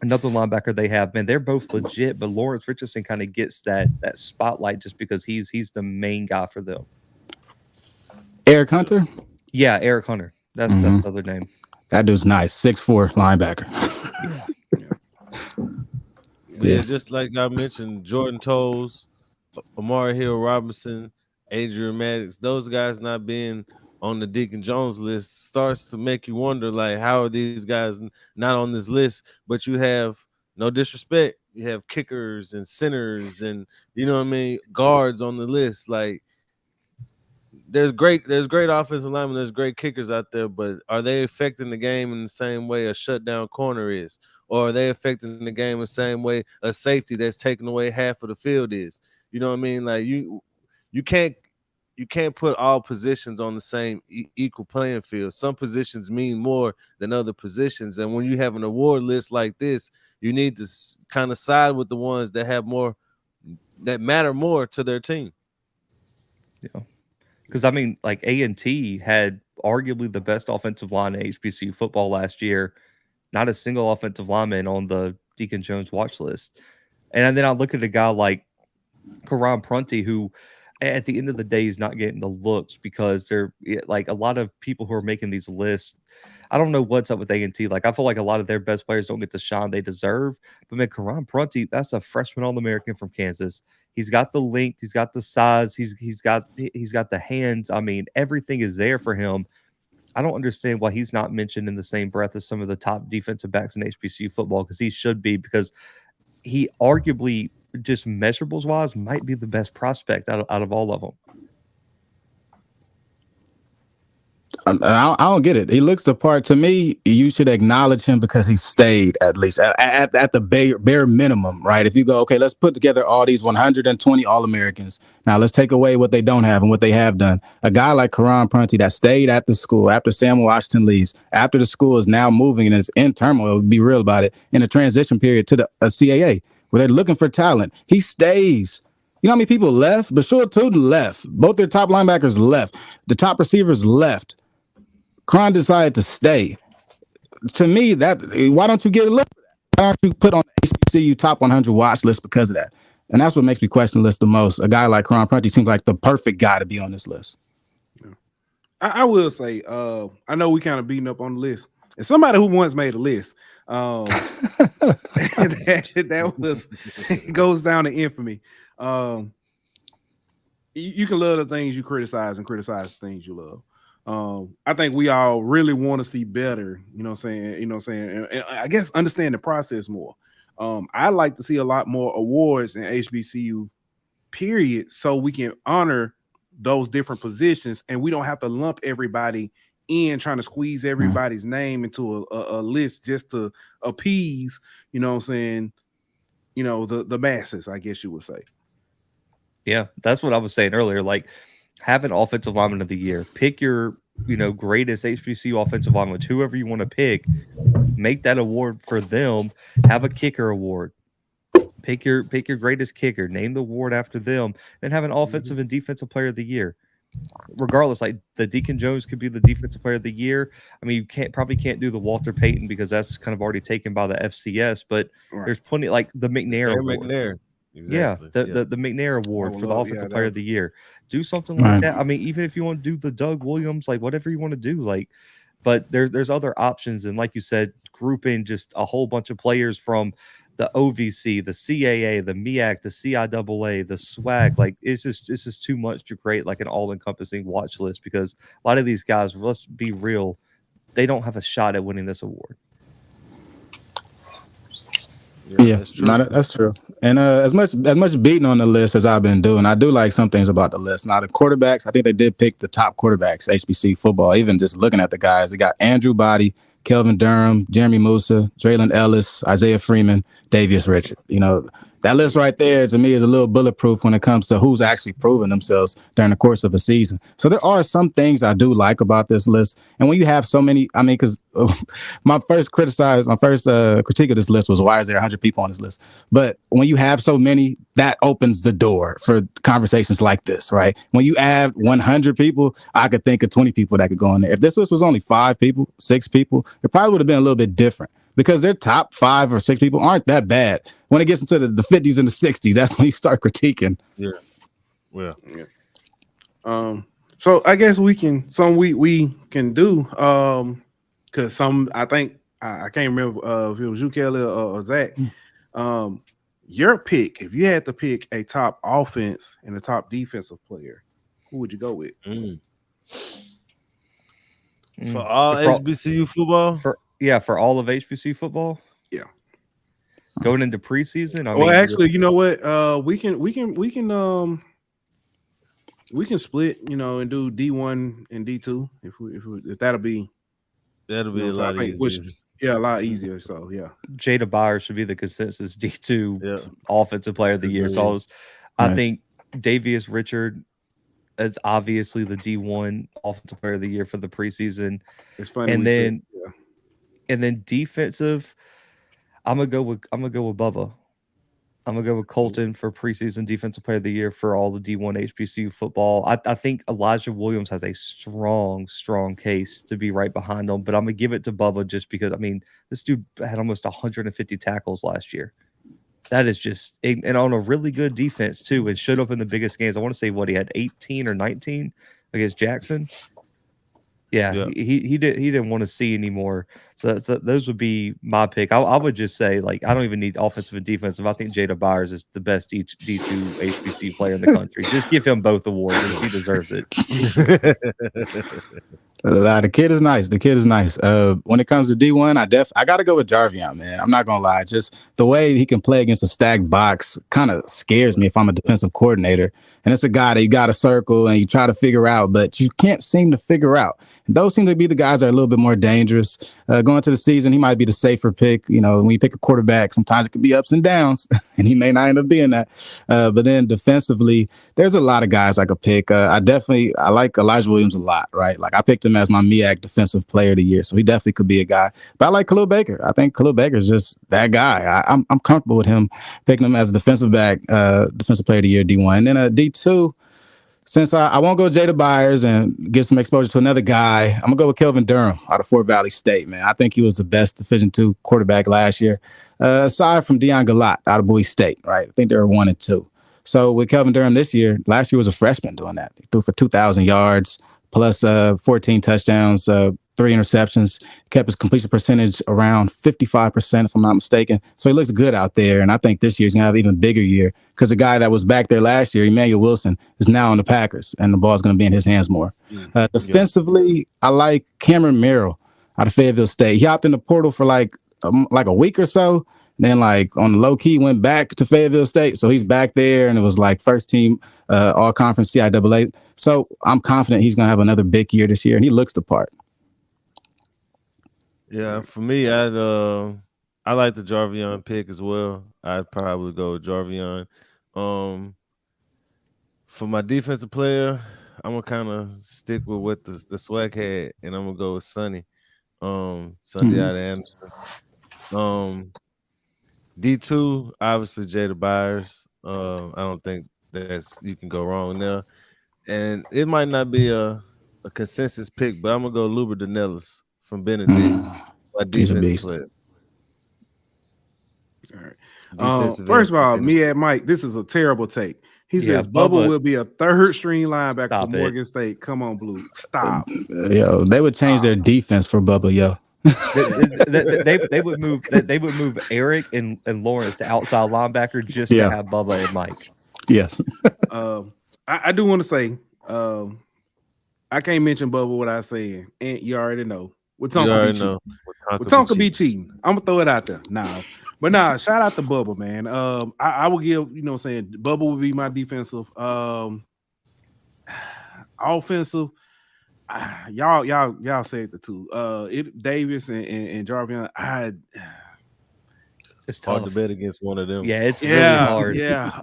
linebacker they have. Man, they're both legit, but Lawrence Richardson kind of gets that spotlight just because he's the main guy for them.
Eric Hunter?
Yeah, Eric Hunter. That's the other name.
That dude's nice. 6'4" linebacker.
Yeah, just like I mentioned, Jordan Toles, Amari Hill Robinson, Adrian Maddox, those guys not being on the Deacon Jones list starts to make you wonder, like, how are these guys not on this list? But you have, no disrespect, you have kickers and centers and guards on the list. Like, there's great offensive linemen, there's great kickers out there, but are they affecting the game in the same way a shutdown corner is? Or are they affecting the game the same way a safety that's taking away half of the field is? You know what I mean? Like you can't put all positions on the same equal playing field. Some positions mean more than other positions. And when you have an award list like this, you need to kind of side with the ones that have more, that matter more to their team.
Yeah. Because, I mean, like A&T had arguably the best offensive line in HBCU football last year. Not a single offensive lineman on the Deacon Jones watch list. And then I look at a guy like Karan Prunty, who at the end of the day is not getting the looks because they're like a lot of people who are making these lists. I don't know what's up with A&T. Like, I feel like a lot of their best players don't get the shine they deserve. But man, Karan Prunty, that's a freshman All-American from Kansas. He's got the length, he's got the size, he's got the hands. I mean, everything is there for him. I don't understand why he's not mentioned in the same breath as some of the top defensive backs in HBCU football, because he should be, because he arguably, just measurables wise, might be the best prospect out of all of them.
I don't get it. He looks the part. To me, you should acknowledge him because he stayed at least at the bare minimum, right? If you go, okay, let's put together all these 120 All-Americans. Now let's take away what they don't have and what they have done. A guy like Karan Prunty that stayed at the school after Sam Washington leaves, after the school is now moving and is in turmoil, be real about it, in a transition period to the CAA where they're looking for talent. He stays. You know how many people left? Bashir Tootin left. Both their top linebackers left. The top receivers left. Karan decided to stay. To me, why don't you get a look for that? Why don't you put on the HBCU top 100 watch list because of that? And that's what makes me question the list the most. A guy like Karan Prunty seems like the perfect guy to be on this list.
Yeah. I will say, I know we kind of beating up on the list. And somebody who once made a list, that was it goes down to infamy. You can love the things you criticize and criticize the things you love. I think we all really want to see better, and I guess understand the process more. I'd like to see a lot more awards in HBCU, period, so we can honor those different positions and we don't have to lump everybody in trying to squeeze everybody's name into a list just to appease, the masses, I guess you would say.
Yeah, that's what I was saying earlier. Like, have an offensive lineman of the year. Pick your, greatest HBCU offensive lineman, whoever you want to pick. Make that award for them. Have a kicker award. Pick your greatest kicker. Name the award after them. Then have an offensive and defensive player of the year. Regardless, like the Deacon Jones could be the defensive player of the year. I mean, you probably can't do the Walter Payton because that's kind of already taken by the FCS. But there's plenty, like the McNair award.
McNair.
Exactly. Yeah, the McNair Award for the offensive player of the year. Do something like that. I mean, even if you want to do the Doug Williams, like whatever you want to do, like, but there's other options. And like you said, grouping just a whole bunch of players from the OVC, the CAA, the MEAC, the CIAA, the SWAC. Like it's just too much to create like an all-encompassing watch list, because a lot of these guys, let's be real, they don't have a shot at winning this award.
Yeah, that's true. And as much beating on the list as I've been doing, I do like some things about the list. Now the quarterbacks, I think they did pick the top quarterbacks, HBC football. Even just looking at the guys, they got Andrew Body, Kelvin Durham, Jeremy Musa, Draylon Ellis, Isaiah Freeman, Davius Richard. You know, that list right there to me is a little bulletproof when it comes to who's actually proven themselves during the course of a season. So there are some things I do like about this list. And when you have so many, I mean, because my first critique of this list was, why is there 100 people on this list? But when you have so many, that opens the door for conversations like this, right? When you add 100 people, I could think of 20 people that could go in there. If this list was only 5 people, 6 people, it probably would have been a little bit different, because their top 5 or 6 people aren't that bad. When it gets into the 50s and the 60s, that's when you start critiquing.
Yeah. Well.
Yeah. So I guess we can do because some, I think I can't remember if it was you, Kelly, or Zach. Your pick, if you had to pick a top offense and a top defensive player, who would you go with?
For all HBCU football?
For all of HBCU football?
Yeah.
Going into preseason?
Actually, you know what? We can split, and do D1 and D2 if that'll be
a lot easier.
A lot easier. So yeah,
Jada Byers should be the consensus D2 offensive player of the year. So I think Davius Richard is obviously the D1 offensive player of the year for the preseason.
It's funny,
and then defensive, I'm gonna go with Bubba. I'm gonna go with Colton for preseason defensive player of the year for all the D1 HBCU football. I think Elijah Williams has a strong case to be right behind him, but I'm gonna give it to Bubba just because, I mean, this dude had almost 150 tackles last year. That is just, and on a really good defense too. It showed up in the biggest games. I want to say he had 18 or 19 against Jackson. Yeah. He didn't want to see anymore. So those would be my pick. I would just say, like, I don't even need offensive and defensive. I think Jada Byers is the best D2 HBCU player in the country. Just give him both awards. He deserves it.
The kid is nice. When it comes to D1, I got to go with Jarvion, man. I'm not going to lie. Just the way he can play against a stacked box kind of scares me if I'm a defensive coordinator. And it's a guy that you got to circle and you try to figure out, but you can't seem to figure out. And those seem to be the guys that are a little bit more dangerous. Going to the season, he might be the safer pick. When you pick a quarterback, sometimes it could be ups and downs, and he may not end up being that. But then defensively, there's a lot of guys I could pick. I like Elijah Williams a lot, right? Like, I picked him as my MEAC defensive player of the year, so he definitely could be a guy. But I like Khalil Baker. I think Khalil Baker is just that guy. I'm comfortable with him, picking him as a defensive back, defensive player of the year, D1. And then D2, since I won't go Jada Byers and get some exposure to another guy, I'm going to go with Kelvin Durham out of Fort Valley State, man. I think he was the best Division II quarterback last year, aside from Deion Galat out of Bowie State, right? I think they were 1 and 2. So with Kelvin Durham last year was a freshman doing that. He threw for 2,000 yards, plus 14 touchdowns, 3 interceptions, kept his completion percentage around 55%, if I'm not mistaken. So he looks good out there. And I think this year's going to have an even bigger year, because the guy that was back there last year, Emmanuel Wilson, is now on the Packers, and the ball's going to be in his hands more. Defensively, I like Cameron Merrill out of Fayetteville State. He hopped in the portal for like a week or so. Then, like, on the low key, went back to Fayetteville State. So he's back there, and it was like first team all-conference CIAA. So I'm confident he's going to have another big year this year, and he looks the part.
Yeah, for me, I like the Jarvion pick as well. I'd probably go with Jarvion. For my defensive player, I'm gonna kind of stick with what the SWAC had, and I'm gonna go with Sonny. Sonny out of Anderson. D2, obviously Jada Byers. I don't think you can go wrong there. And it might not be a consensus pick, but I'm gonna go Luber Danellis from Benedict. My defensive player.
All right. First of all, MEAC Mike, this is a terrible take. He says Bubba will be a third string linebacker for Morgan State. Come on, Blue. Stop.
Yo, they would change their defense for Bubba, yo.
They would move Eric and Lawrence to outside linebacker just to have Bubba and Mike.
Yes.
I do want to say, I can't mention Bubba without saying, and you already know. Tonka be cheating. I'm gonna throw it out there. But shout out to Bubba, man. I will give, what I'm saying, Bubba would be my defensive. Offensive, y'all said the two. Davis and Jarvion.
It's hard to bet against one of them.
Yeah, it's really hard.
Yeah.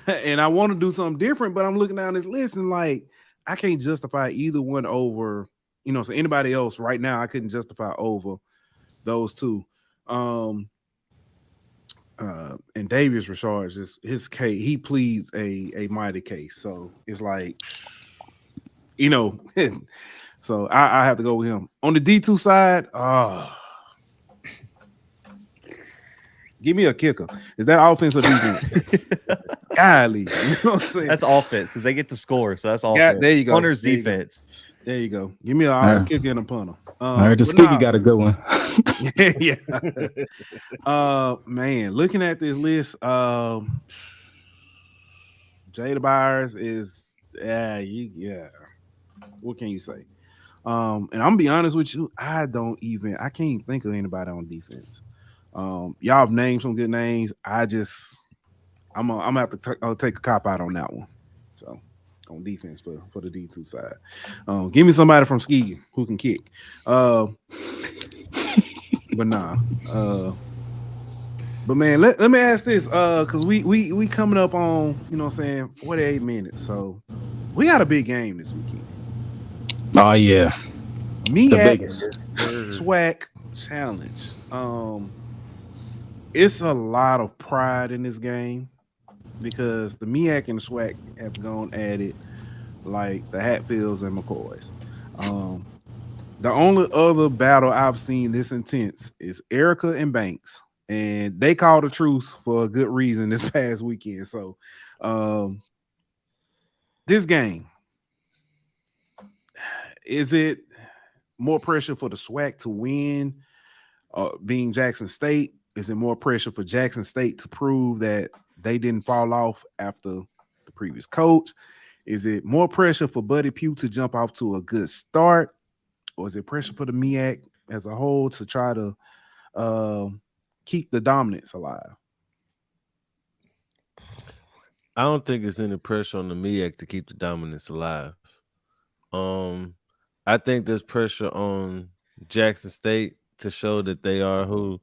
And I want to do something different, but I'm looking down this list and like I can't justify either one over, so anybody else right now I couldn't justify over those two. And Davis Richards is his case. He pleads a mighty case, so it's like, so I have to go with him on the D2 side. Give me a kicker. Is that offense or defense? Golly, you know what I'm saying?
That's offense because they get to score, so that's offense.
There you go.
Punter's defense.
There you go. Give me a kicker and a punter.
All right, the Skiggy got a good one.
Yeah. Man, looking at this list, Jada Byers is what can you say? And I'm gonna be honest with you, I can't think of anybody on defense. Y'all have named some good names. I'm gonna have to take a cop out on that one. So on defense for the D2 side, give me somebody from Ski who can kick. But man, let me ask this, because we coming up on 48 minutes, so we got a big game this weekend.
Oh yeah,
MEAC
the biggest
SWAC challenge. It's a lot of pride in this game because the MEAC and the SWAC have gone at it like the Hatfields and McCoys. The only other battle I've seen this intense is Erica and Banks, and they called the truce for a good reason this past weekend. So this game, is it more pressure for the SWAC to win, being Jackson State? Is it more pressure for Jackson State to prove that they didn't fall off after the previous coach? Is it more pressure for Buddy Pugh to jump off to a good start? Or is it pressure for the MEAC as a whole to try to keep the dominance alive?
I don't think it's any pressure on the MEAC to keep the dominance alive. I think there's pressure on Jackson State to show that they are who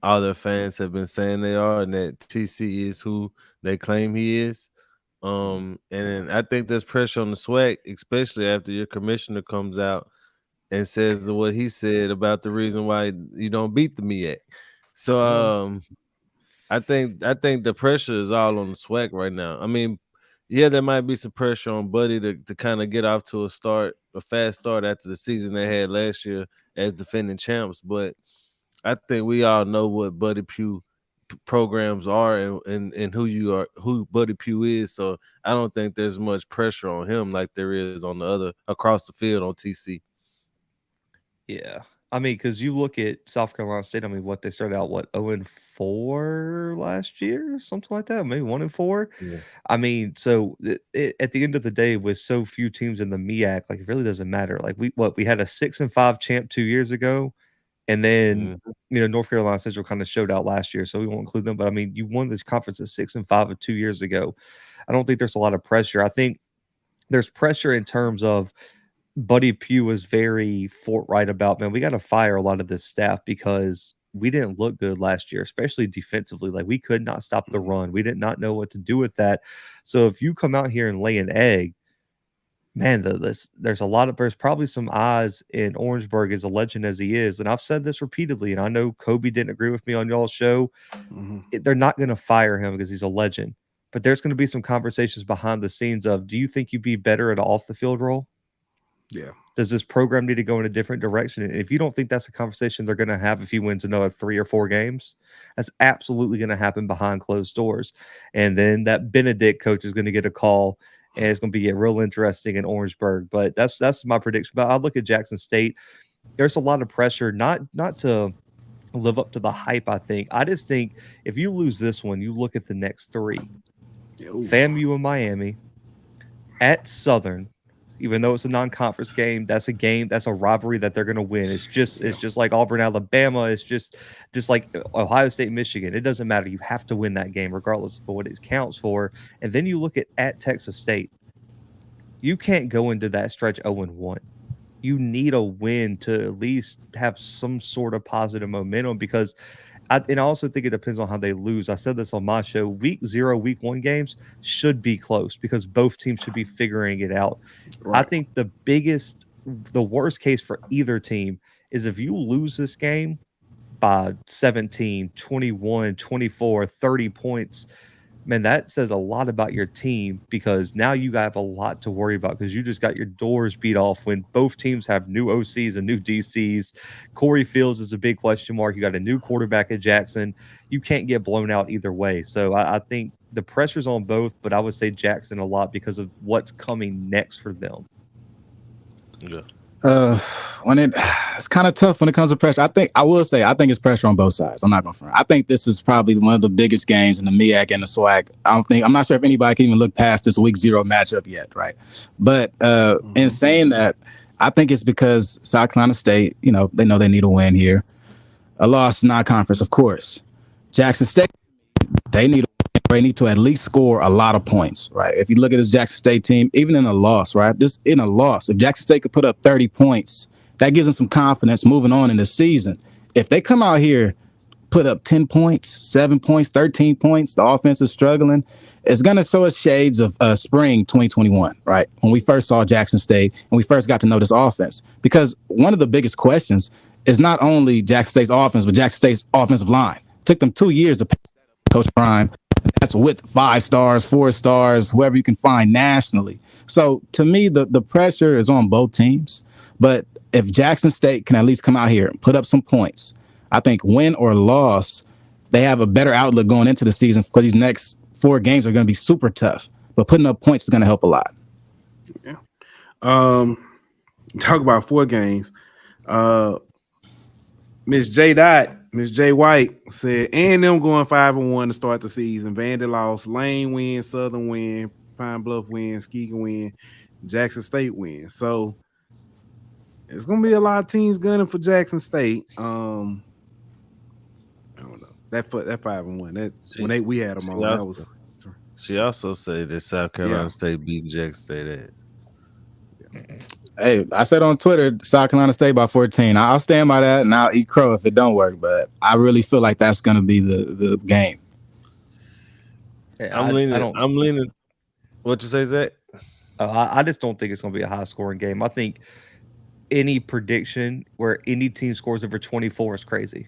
all their fans have been saying they are, and that TC is who they claim he is. And I think there's pressure on the SWAC, especially after your commissioner comes out and says what he said about the reason why you don't beat the MEAC. So I think the pressure is all on the SWAC right now. I mean, yeah, there might be some pressure on Buddy to kind of get off to a fast start after the season they had last year as defending champs, but I think we all know what Buddy Pugh programs are and who Buddy Pugh is. So I don't think there's much pressure on him like there is on the other across the field on TC.
Yeah. I mean, because you look at South Carolina State, I mean, what they started out, 0-4 last year, something like that, maybe 1-4.
Yeah.
I mean, so at the end of the day, with so few teams in the MEAC, like it really doesn't matter. Like we had a 6-5 champ 2 years ago. And then, North Carolina Central kind of showed out last year, so we won't include them. But, I mean, you won this conference at 6-5 of 2 years ago. I don't think there's a lot of pressure. I think there's pressure in terms of Buddy Pugh was very forthright about, man, we got to fire a lot of this staff because we didn't look good last year, especially defensively. Like, we could not stop the run. We did not know what to do with that. So if you come out here and lay an egg, man, there's probably some eyes in Orangeburg, as a legend as he is. And I've said this repeatedly, and I know Kobe didn't agree with me on y'all's show. They're not going to fire him because he's a legend, but there's going to be some conversations behind the scenes of, do you think you'd be better at an off the field role?
Yeah.
Does this program need to go in a different direction? And if you don't think that's a conversation they're going to have if he wins another 3 or 4 games, that's absolutely going to happen behind closed doors. And then that Benedict coach is going to get a call, and it's going to be real interesting in Orangeburg. But that's my prediction. But I look at Jackson State. there's a lot of pressure, not to live up to the hype. I just think if you lose this one, you look at the next three: FAMU and Miami, at Southern. Even though it's a non-conference game, that's a rivalry that they're going to win. It's just like Auburn, Alabama. It's just like Ohio State, Michigan. It doesn't matter. You have to win that game regardless of what it counts for. And then you look at Texas State. You can't go into that stretch 0-1. You need a win to at least have some sort of positive momentum, because I also think it depends on how they lose. I said this on my show. Week 0, week 1 games should be close because both teams should be figuring it out. Right. I think the worst case for either team is if you lose this game by 17, 21, 24, 30 points, man, that says a lot about your team, because now you have a lot to worry about because you just got your doors beat off when both teams have new OCs and new DCs. Corey Fields is a big question mark. You got a new quarterback at Jackson. You can't get blown out either way. So I think the pressure's on both, but I would say Jackson a lot because of what's coming next for them.
Yeah.
It's kind of tough when it comes to pressure. I think it's pressure on both sides. I'm not going to front. I think this is probably one of the biggest games in the MEAC and the SWAC. I'm not sure if anybody can even look past this week 0 matchup yet, right? But in saying that, I think it's because South Carolina State, they know they need a win here. A loss, non-conference, of course. Jackson State, they need to at least score a lot of points, right? If you look at this Jackson State team, even in a loss, right? Just in a loss, if Jackson State could put up 30 points, that gives them some confidence moving on in the season. If they come out here, put up 10 points, 7 points, 13 points, the offense is struggling, it's going to show us shades of spring 2021, right? When we first saw Jackson State and we first got to know this offense. Because one of the biggest questions is not only Jackson State's offense, but Jackson State's offensive line. It took them 2 years to pay Coach Prime. That's with 5 stars, 4 stars, whoever you can find nationally. So to me, the pressure is on both teams. But if Jackson State can at least come out here and put up some points, I think win or loss, they have a better outlook going into the season because these next 4 games are going to be super tough. But putting up points is going to help a lot.
Yeah. Talk about 4 games. Miss J. White said, and them going 5-1 to start the season. Vandy lost, Lane win, Southern win, Pine Bluff win, Skeegan win, Jackson State win. So it's gonna be a lot of teams gunning for Jackson State. I don't know that 5-1. We had them on. That was.
She also said that South Carolina State beat Jackson State at.
Hey, I said on Twitter, South Carolina State by 14. I'll stand by that, and I'll eat crow if it don't work. But I really feel like that's going to be the game.
I'm leaning. What you say, Zach?
I just don't think it's going to be a high-scoring game. I think any prediction where any team scores over 24 is crazy.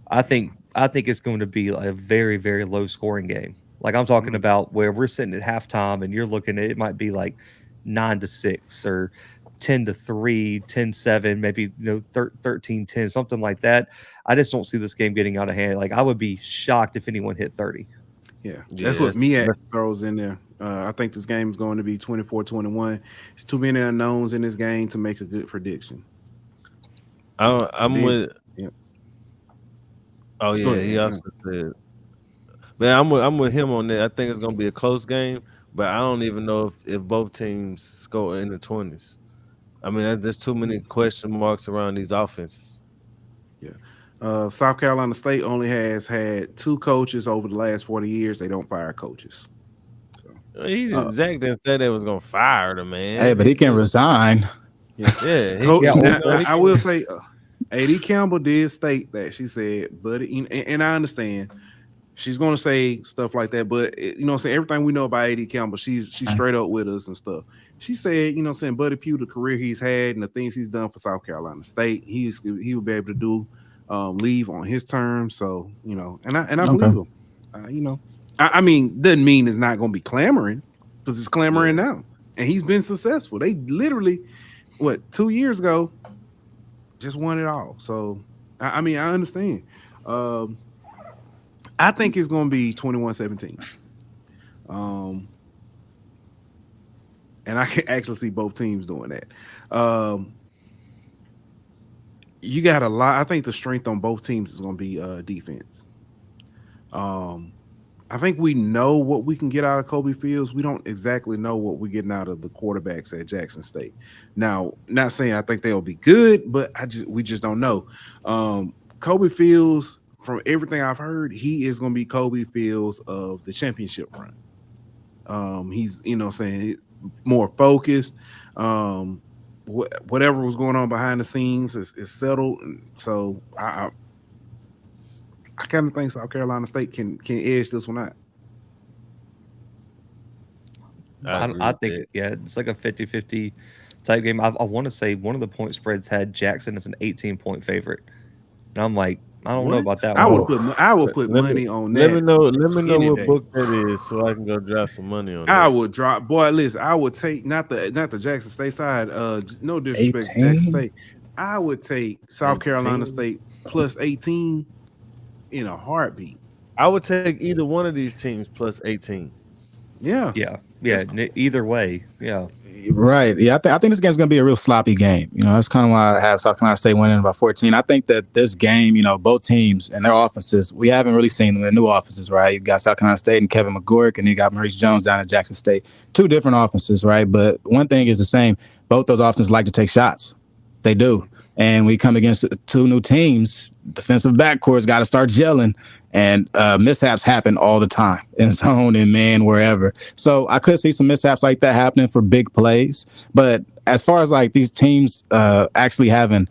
I think it's going to be a very, very low-scoring game. Like I'm talking about where we're sitting at halftime, and you're looking at it might be like 9-6 or 10-3, 10-7, maybe 13-10, something like that. I just don't see this game getting out of hand. Like I would be shocked if anyone hit 30.
Yeah, that's what MEAC throws in there. I think this game is going to be 24-21. It's too many unknowns in this game to make a good prediction.
I'm with.
Yeah.
Oh yeah, he also said. Man, I'm with him on that. I think it's going to be a close game, but I don't even know if both teams score in the 20s. I mean, there's too many question marks around these offenses.
Yeah. South Carolina State only has had 2 coaches over the last 40 years. They don't fire coaches. So
Zach didn't say they was gonna fire the man.
Hey, but he can resign.
I will say, A.D. Campbell did state that. She said, but and I understand. She's gonna say stuff like that, but everything we know about A.D. Campbell, she's straight up with us and stuff. She said, Buddy Pugh, the career he's had and the things he's done for South Carolina State, he would be able to do leave on his terms. So, and I believe him. I mean, doesn't mean it's not gonna be clamoring, because it's clamoring now. And he's been successful. They literally, 2 years ago, just won it all. So I mean, I understand. I think it's going to be 21-17. And I can actually see both teams doing that. you got a lot. I think the strength on both teams is going to be defense. I think we know what we can get out of Kobe Fields. We don't exactly know what we're getting out of the quarterbacks at Jackson State. Now, not saying I think they'll be good, but we just don't know. Kobe Fields, from everything I've heard, he is going to be Kobe Fields of the championship run. He's, saying more focused. Whatever was going on behind the scenes is settled. So I kind of think South Carolina State can edge this one out.
I think it's like a 50-50 type game. I want to say one of the point spreads had Jackson as an 18-point favorite, and I'm like, I don't know about that.
I would put money on that.
Let me know what book that is, so I can go drop some money on.
I would drop. Boy, listen, I would take not the Jackson State side. No disrespect to Jackson State. I would take South Carolina State plus 18 in a heartbeat.
I would take either one of these teams plus 18.
Yeah. Either way, yeah.
Right. Yeah, I think this game's going to be a real sloppy game. That's kind of why I have South Carolina State winning by 14. I think that this game, both teams and their offenses, we haven't really seen them, the new offenses, right? You got South Carolina State and Kevin McGurk, and you got Maurice Jones down at Jackson State. Two different offenses, right? But one thing is the same. Both those offenses like to take shots. They do. And we come against two new teams. Defensive backcourt's got to start gelling. And mishaps happen all the time in zone and man, wherever. So I could see some mishaps like that happening for big plays. But as far as like these teams actually having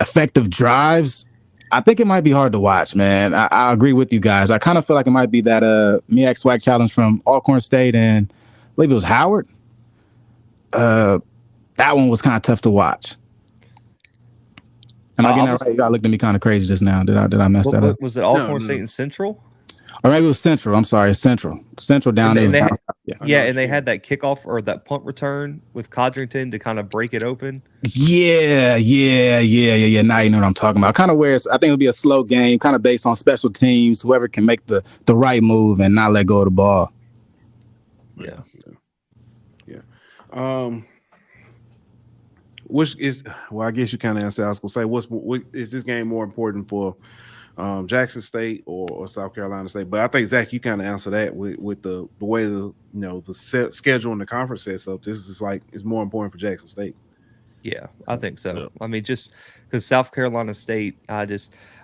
effective drives, I think it might be hard to watch, man. I agree with you guys. I kind of feel like it might be that MEAC SWAC challenge from Alcorn State and I believe it was Howard. That one was kind of tough to watch. Am I getting that right? You looked at me kind of crazy just now. Did I mess that up?
Was it Alcorn State and Central?
Or maybe it was Central. I'm sorry, Central. Central down there.
And they had that kickoff or that punt return with Codrington to kind of break it open.
Yeah. Now you know what I'm talking about. Kind of where I think it'll be a slow game, kind of based on special teams, whoever can make the right move and not let go of the ball.
Yeah.
Which is, I guess you kind of answered. I was gonna say, what is this game more important for Jackson State or South Carolina State? But I think Zach, you kind of answer that with the way the schedule and the conference sets up. This is it's more important for Jackson State.
Yeah, I think so. Yeah. I mean, just because South Carolina State,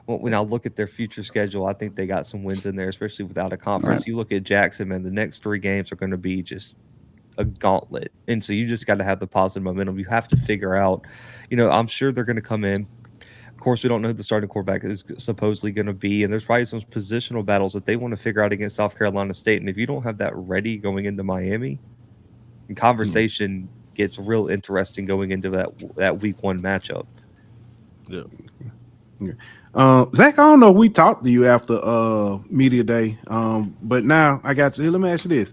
when I look at their future schedule, I think they got some wins in there, especially without a conference. Right. You look at Jackson, man, the next 3 games are going to be just a gauntlet, and so you just got to have the positive momentum. You have to figure out, I'm sure they're going to come in. Of course, we don't know who the starting quarterback is supposedly going to be, and there's probably some positional battles that they want to figure out against South Carolina State. And if you don't have that ready going into Miami, the conversation gets real interesting going into that week 1 matchup.
Yeah.
Zach, I don't know if we talked to you after media day, but now I got you. Let me ask you this.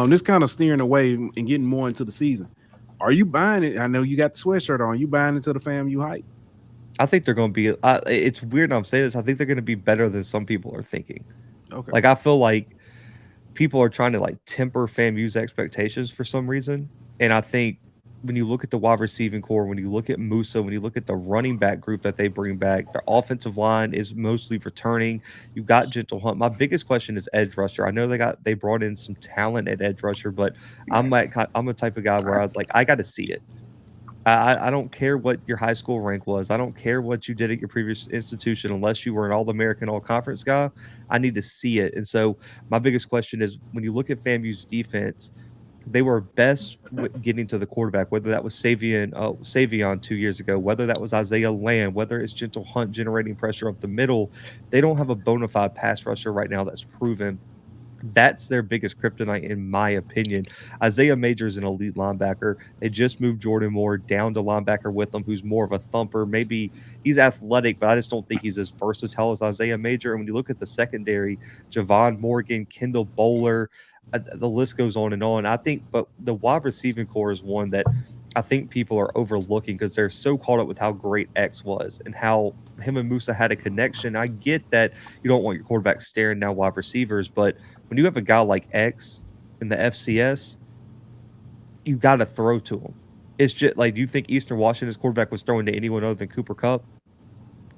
This kind of steering away and getting more into the season. Are you buying it? I know you got the sweatshirt on. You buying into the FAMU hype?
I think they're going to be. It's weird I'm saying this. I think they're going to be better than some people are thinking. Okay. I feel like people are trying to temper FAMU's expectations for some reason, and I think when you look at the wide receiving core, when you look at Musa, when you look at the running back group that they bring back, their offensive line is mostly returning. You've got Gentle Hunt. My biggest question is edge rusher. I know they brought in some talent at edge rusher, but I'm a type of guy where I got to see it. I don't care what your high school rank was. I don't care what you did at your previous institution, unless you were an All-American, All-Conference guy. I need to see it. And so my biggest question is, when you look at FAMU's defense, they were best getting to the quarterback, whether that was Savion 2 years ago, whether that was Isaiah Land, whether it's Gentle Hunt generating pressure up the middle. They don't have a bona fide pass rusher right now that's proven. That's their biggest kryptonite, in my opinion. Isaiah Major is an elite linebacker. They just moved Jordan Moore down to linebacker with them, who's more of a thumper. Maybe he's athletic, but I just don't think he's as versatile as Isaiah Major. And when you look at the secondary, Javon Morgan, Kendall Bowler, the list goes on and on. I think, but the wide receiving core is one that I think people are overlooking because they're so caught up with how great X was and how him and Musa had a connection. I get that you don't want your quarterback staring down wide receivers, but when you have a guy like X in the FCS, you got to throw to him. It's just do you think Eastern Washington's quarterback was throwing to anyone other than Cooper Kupp?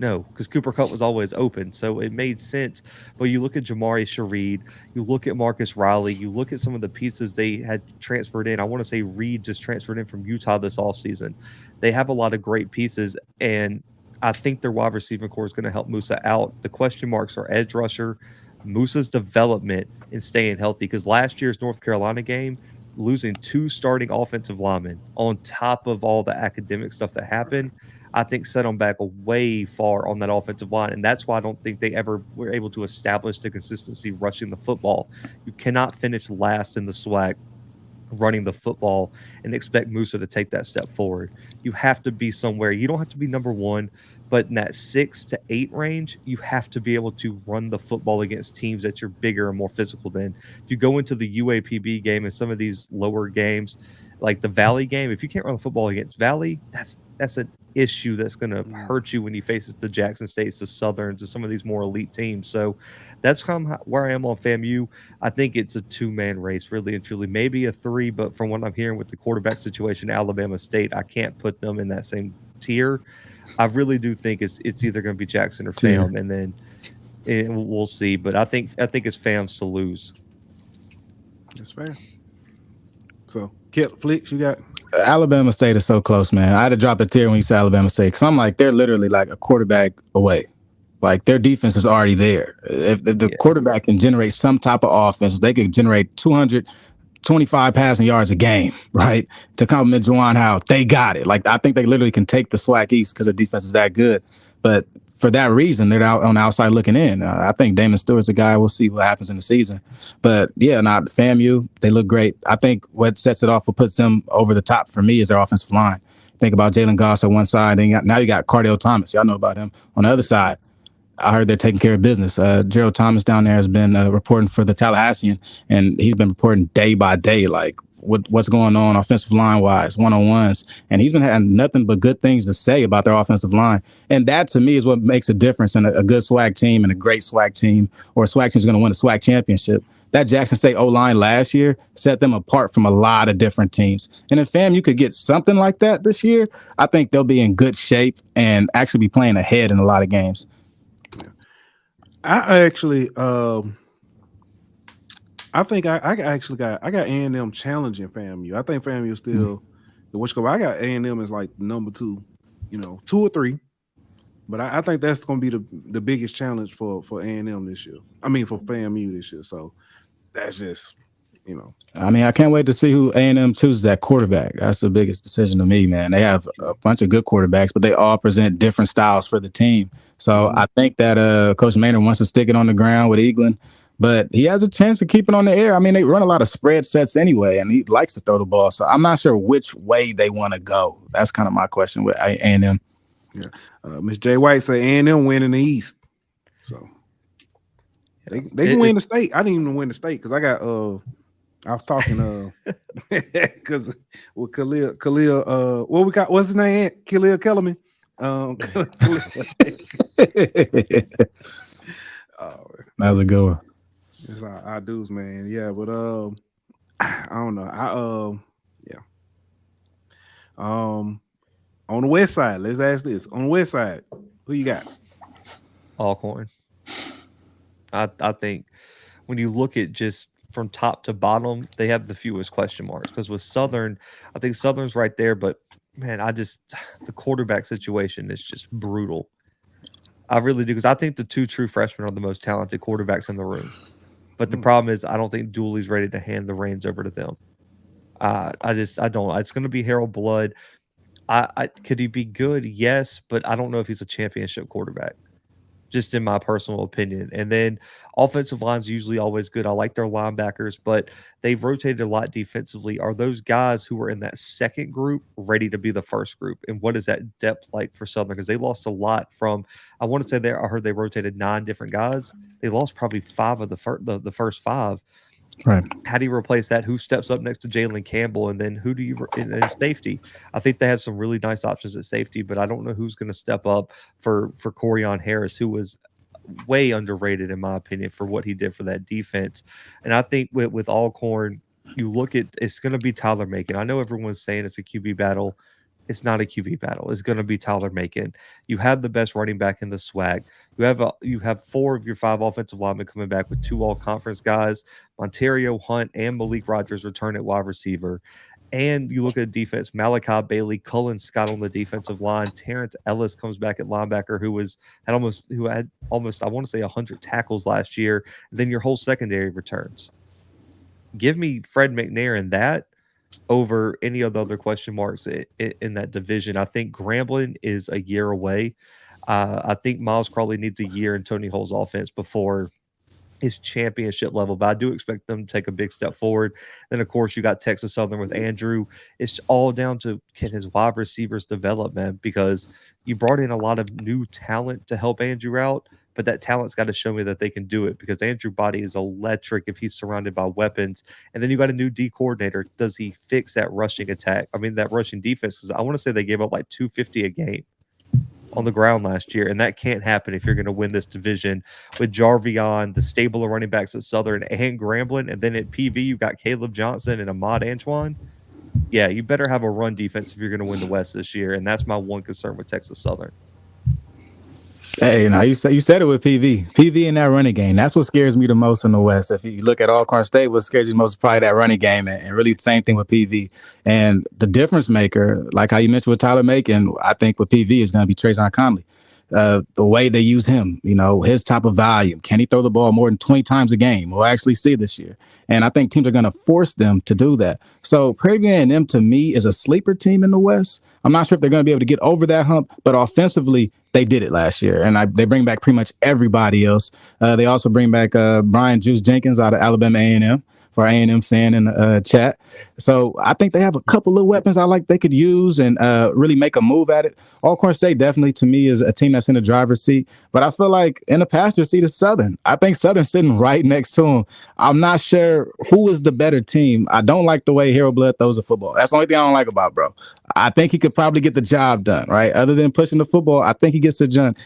No, because Cooper Kupp was always open, so it made sense. But you look at Jamari Shareed, you look at Marcus Riley, you look at some of the pieces they had transferred in. I want to say Reed just transferred in from Utah this offseason. They have a lot of great pieces, and I think their wide receiving core is going to help Musa out. The question marks are edge rusher, Musa's development, and staying healthy. Because last year's North Carolina game, losing 2 starting offensive linemen on top of all the academic stuff that happened, I think set them back way far on that offensive line. And that's why I don't think they ever were able to establish the consistency rushing the football. You cannot finish last in the SWAC running the football and expect Musa to take that step forward. You have to be somewhere. You don't have to be number 1, but in that 6 to 8 range, you have to be able to run the football against teams that you're bigger and more physical than. If you go into the UAPB game and some of these lower games, like the Valley game, if you can't run the football against Valley, that's an issue that's going to hurt you when you face the Jackson States, the Southerns, and some of these more elite teams. So that's where I am on FAMU. I think it's a 2-man race, really and truly. Maybe a 3, but from what I'm hearing with the quarterback situation, Alabama State, I can't put them in that same tier. I really do think it's either going to be Jackson or FAM, and then we'll see. But I think it's FAM's to lose.
That's fair. So, Flicks, you got
Alabama State is so close, man. I had to drop a tear when you said Alabama State because I'm like, they're literally like a quarterback away. Like their defense is already there. If the quarterback can generate some type of offense, they could generate 225 passing yards a game, right? To compliment Juwan Howe, they got it. Like I think they literally can take the SWAC East because their defense is that good. But for that reason, they're out on the outside looking in. I think Damon Stewart's a guy. We'll see what happens in the season. But yeah, not FAMU. They look great. I think what sets it off, what puts them over the top for me is their offensive line. Think about Jalen Goss on one side. Now you got Cardale Thomas. Y'all know about him. On the other side, I heard they're taking care of business. Gerald Thomas down there has been reporting for the Tallahassean, and he's been reporting day by day, like what's going on offensive line-wise, one-on-ones. And he's been having nothing but good things to say about their offensive line. And that, to me, is what makes a difference in a good SWAC team and a great SWAC team, or a SWAC team is going to win a SWAC championship. That Jackson State O-line last year set them apart from a lot of different teams. And if FAMU could get something like that this year, I think they'll be in good shape and actually be playing ahead in a lot of games.
I actually, I think I got A&M challenging FAMU. I think FAMU is still the which go. I got A&M as like number 2, 2 or 3, but I think that's going to be the biggest challenge for A&M this year. I mean for FAMU this year. So that's just
I mean, I can't wait to see who A&M chooses at quarterback. That's the biggest decision to me, man. They have a bunch of good quarterbacks, but they all present different styles for the team. So I think that Coach Maynard wants to stick it on the ground with Eaglin, but he has a chance to keep it on the air. I mean, they run a lot of spread sets anyway, and he likes to throw the ball. So I'm not sure which way they want to go. That's kind of my question with A&M.
Yeah, Miss J. White say A&M win in the East. So they can win the state. I didn't even win the state because I got I was talking because with Khalil what we got, what's his name? Khalil Kellerman.
That was a good one.
It's our dudes, man. Yeah, but I don't know. On the west side, let's ask this. On the west side, who you got?
Alcorn. I think when you look at just from top to bottom, they have the fewest question marks. Because with Southern, I think Southern's right there, but man, the quarterback situation is just brutal. I really do, because I think the 2 true freshmen are the most talented quarterbacks in the room. But the problem is I don't think Dooley's ready to hand the reins over to them. I don't. It's going to be Harold Blood. Could he be good? Yes, but I don't know if he's a championship quarterback, just in my personal opinion. And then offensive line's usually always good. I like their linebackers, but they've rotated a lot defensively. Are those guys who were in that second group ready to be the first group? And what is that depth like for Southern? Because they lost a lot from, I want to say I heard they rotated 9 different guys. They lost probably 5 of the first 5.
Right. How
do you replace that? Who steps up next to Jalen Campbell? And then who do you in safety? I think they have some really nice options at safety, but I don't know who's going to step up for Corian Harris, who was way underrated in my opinion for what he did for that defense. And I think with Alcorn, you look at, it's going to be Tyler Macon. I know everyone's saying it's a QB battle. It's not a QB battle. It's going to be Tyler Macon. You have the best running back in the SWAC. You have 4 of your 5 offensive linemen coming back with 2 all-conference guys. Ontario Hunt and Malik Rogers return at wide receiver. And you look at defense, Malachi Bailey, Cullen Scott on the defensive line, Terrence Ellis comes back at linebacker, who had almost I want to say 100 tackles last year. And then your whole secondary returns. Give me Fred McNair in that over any of the other question marks in that division. I think Grambling is a year away. I think Miles Crawley needs a year in Tony Hull's offense before his championship level, but I do expect them to take a big step forward. Then, of course, you got Texas Southern with Andrew. It's all down to can his wide receivers develop, man, because you brought in a lot of new talent to help Andrew out, but that talent's got to show me that they can do it because Andrew Body is electric if he's surrounded by weapons. And then you got a new D coordinator. Does he fix that rushing attack? I mean, that rushing defense, because I want to say they gave up like 250 a game on the ground last year, and that can't happen if you're going to win this division with Jarvion, the stable of running backs at Southern, and Grambling, and then at PV you got Caleb Johnson and Ahmad Antoine. Yeah, you better have a run defense if you're going to win the West this year, and that's my one concern with Texas Southern.
Hey, now you said it with PV in that running game. That's what scares me the most in the West. If you look at Alcorn State, what scares you the most is probably that running game, and really the same thing with PV. And the difference maker, like how you mentioned with Tyler Macon, I think with PV is going to be Trayshawn Conley. The way they use him, his type of volume. Can he throw the ball more than 20 times a game? We'll actually see this year. And I think teams are going to force them to do that. So Prairie View A&M, to me, is a sleeper team in the West. I'm not sure if they're going to be able to get over that hump, but offensively, they did it last year. And they bring back pretty much everybody else. They also bring back Brian Juice Jenkins out of Alabama A&M. For our A&M fan in the chat. So I think they have a couple of weapons I like they could use and really make a move at it. Alcorn State definitely, to me, is a team that's in the driver's seat. But I feel like in the passenger seat is Southern. I think Southern's sitting right next to them. I'm not sure who is the better team. I don't like the way Harold Blood throws the football. That's the only thing I don't like about bro. I think he could probably get the job done, right? Other than pushing the football, I think he gets it done.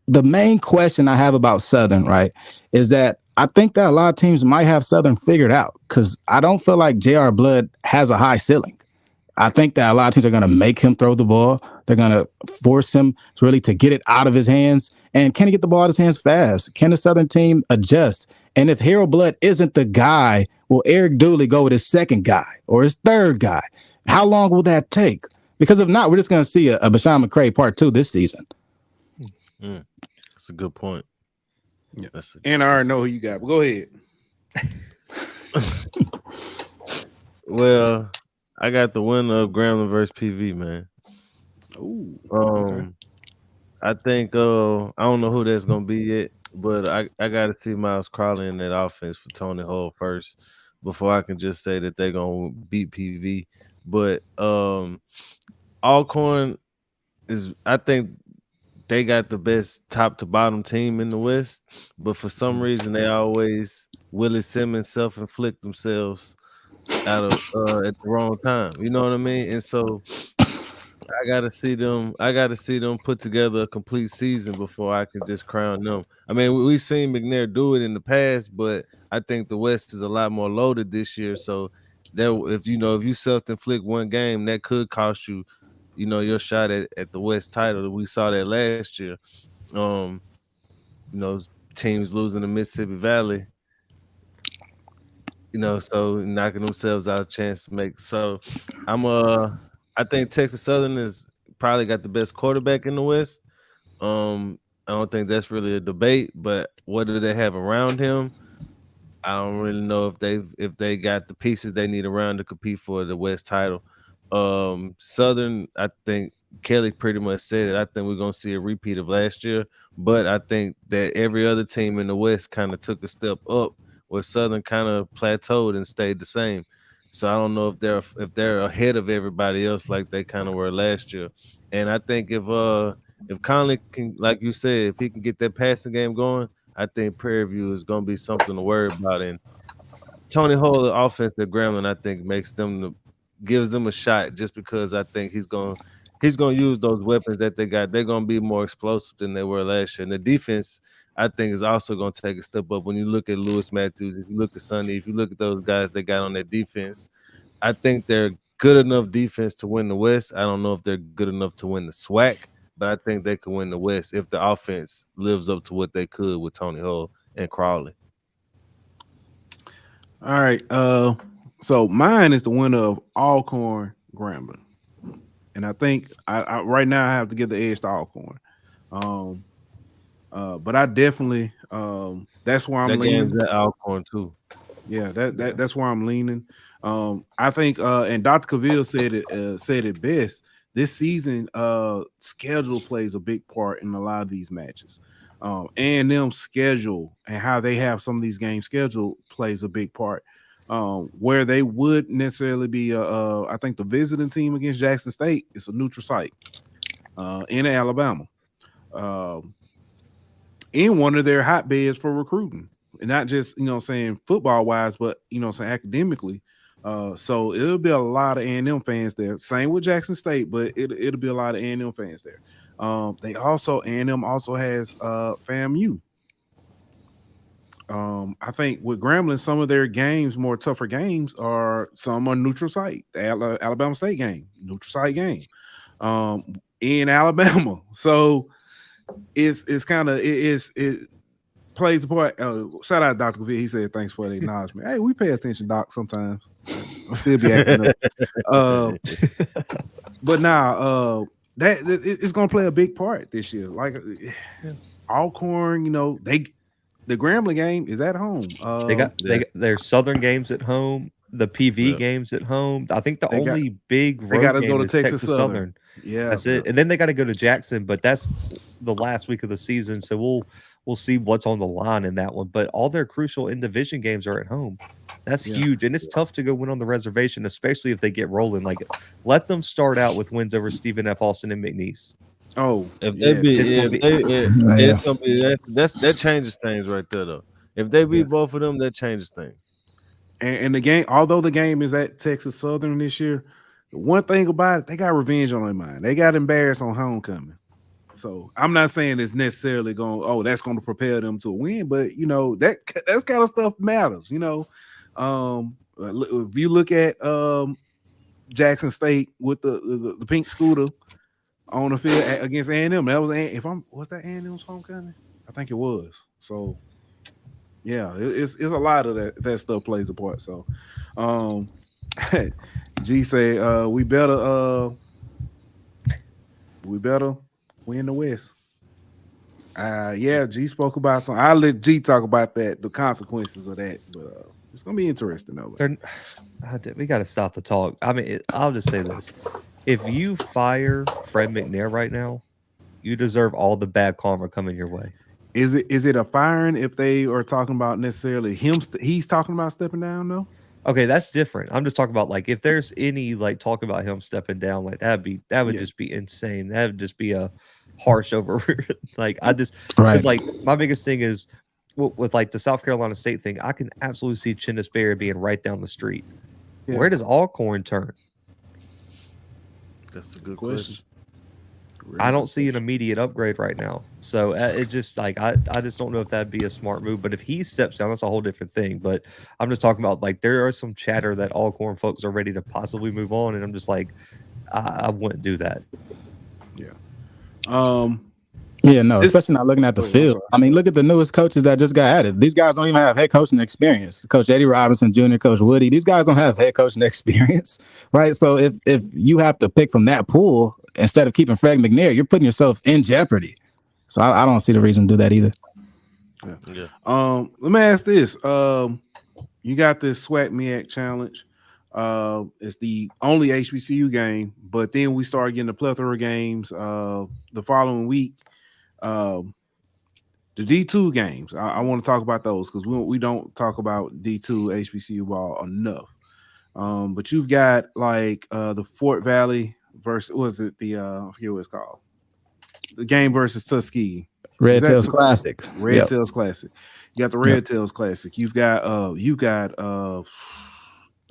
The main question I have about Southern, right, is that I think that a lot of teams might have Southern figured out because I don't feel like J.R. Blood has a high ceiling. I think that a lot of teams are going to make him throw the ball. They're going to force him to get it out of his hands. And can he get the ball out of his hands fast? Can the Southern team adjust? And if Harold Blood isn't the guy, will Eric Dooley go with his second guy or his third guy? How long will that take? Because if not, we're just going to see a Bashan McCray part 2 this season.
That's a good point.
Yeah, and I already know who you got. But go ahead.
Well, I got the winner of Grambling versus PV, man.
Ooh.
Okay. I think I don't know who that's gonna be yet, but I got to see Miles Crawley in that offense for Tony Hull first before I can just say that they're gonna beat PV. But Alcorn is, I think, they got the best top to bottom team in the West, but for some reason they always Willie Simmons self-inflict themselves out of at the wrong time. You know what I mean? And so I gotta see them put together a complete season before I can just crown them. I mean, we've seen McNair do it in the past, but I think the West is a lot more loaded this year. So there, if you self-inflict one game, that could cost you your shot at the West title. We saw that last year. Teams losing to Mississippi Valley, so knocking themselves out a chance to make. So I think Texas Southern is probably got the best quarterback in the West. I don't think that's really a debate, but what do they have around him? I don't really know if they got the pieces they need around to compete for the West title. Southern, I think Kelly pretty much said it. I think we're gonna see a repeat of last year, but I think that every other team in the West kind of took a step up, where Southern kind of plateaued and stayed the same. So I don't know if they're ahead of everybody else like they kind of were last year. And I think if Conley can, like you said, if he can get that passing game going, I think Prairie View is gonna be something to worry about. And Tony Hull, the offense at Grambling, I think gives them a shot, just because I think he's gonna use those weapons that they got. They're gonna be more explosive than they were last year. And the defense, I think, is also gonna take a step up. When you look at Lewis Matthews, if you look at Sonny, if you look at those guys they got on their defense, I think they're good enough defense to win the West. I don't know if they're good enough to win the SWAC, but I think they could win the West if the offense lives up to what they could with Tony Hull and Crawley.
All right. So mine is the winner of Alcorn Grambling. And I think I right now I have to give the edge to Alcorn. But I definitely that's where I'm leaning.
Game's at Alcorn too.
Yeah, that's where I'm leaning. I think and Dr. Cavill said it best. This season, schedule plays a big part in a lot of these matches. And them schedule and how they have some of these games scheduled plays a big part. Where they would necessarily be, I think the visiting team against Jackson State is a neutral site in Alabama, in one of their hotbeds for recruiting, and not just saying football wise, but saying academically. So it'll be a lot of A&M fans there. Same with Jackson State, but it'll be a lot of A&M fans there. They also A&M also has FAMU. I think with Grambling, some of their games, more tougher games, are some on neutral site. The Alabama State game, neutral site game, in Alabama. So it's kind of it plays a part. Shout out Dr. V. He said thanks for the acknowledgement. Hey, we pay attention, Doc. Sometimes I still be acting up. But now that it's gonna play a big part this year. Like Alcorn, the Grambling game is at home.
They got their Southern games at home, the PV games at home. I think the only big road
got to
game
go to
is
Texas Southern. Yeah,
that's it. And then they got to go to Jackson, but that's the last week of the season, so we'll see what's on the line in that one. But all their crucial in division games are at home. That's huge, and it's tough to go win on the reservation, especially if they get rolling. Like, let them start out with wins over Stephen F. Austin and McNeese.
Oh,
if they it's gonna be that changes things right there though. If they beat both of them, that changes things.
And the game, although the game is at Texas Southern this year, the one thing about it, they got revenge on their mind. They got embarrassed on homecoming. So I'm not saying it's necessarily that's going to propel them to a win, but that kind of stuff matters. If you look at Jackson State with the pink scooter on the field against A&M, was that A&M's homecoming? I think it was. So yeah, it's a lot of that stuff plays a part. So G say we better win the West. G spoke about some. I'll let G talk about that, the consequences of that, but it's gonna be interesting though.
We got to stop the talk. I mean, I'll just say this: if you fire Fred McNair right now, you deserve all the bad karma coming your way.
Is it a firing if they are talking about necessarily him? He's talking about stepping down though.
Okay, that's different. I'm just talking about like if there's any talk about him stepping down, that would just be insane. That would just be a harsh over. Because my biggest thing is with the South Carolina State thing, I can absolutely see Chinnis Berry being right down the street. Yeah. Where does Alcorn turn?
That's a good question.
I don't see an immediate upgrade right now. So it just I just don't know if that'd be a smart move. But if he steps down, that's a whole different thing. But I'm just talking about there are some chatter that Alcorn folks are ready to possibly move on. And I'm just I wouldn't do that.
Yeah.
Especially not looking at the field. I mean, look at the newest coaches that just got added. These guys don't even have head coaching experience. Coach Eddie Robinson Jr., Coach Woody, these guys don't have head coaching experience, right? So if you have to pick from that pool instead of keeping Fred McNair, you're putting yourself in jeopardy. So I don't see the reason to do that either.
Yeah. Let me ask this. You got this SWAC MEAC challenge. It's the only HBCU game, but then we start getting a plethora of games the following week. The D2 games, I want to talk about those because we don't talk about D2 HBCU ball enough. But you've got the Fort Valley versus I forget what it's called. The game versus Tuskegee.
Red Tails Classic.
Red Tails Classic. You got the Red Tails Classic. You've got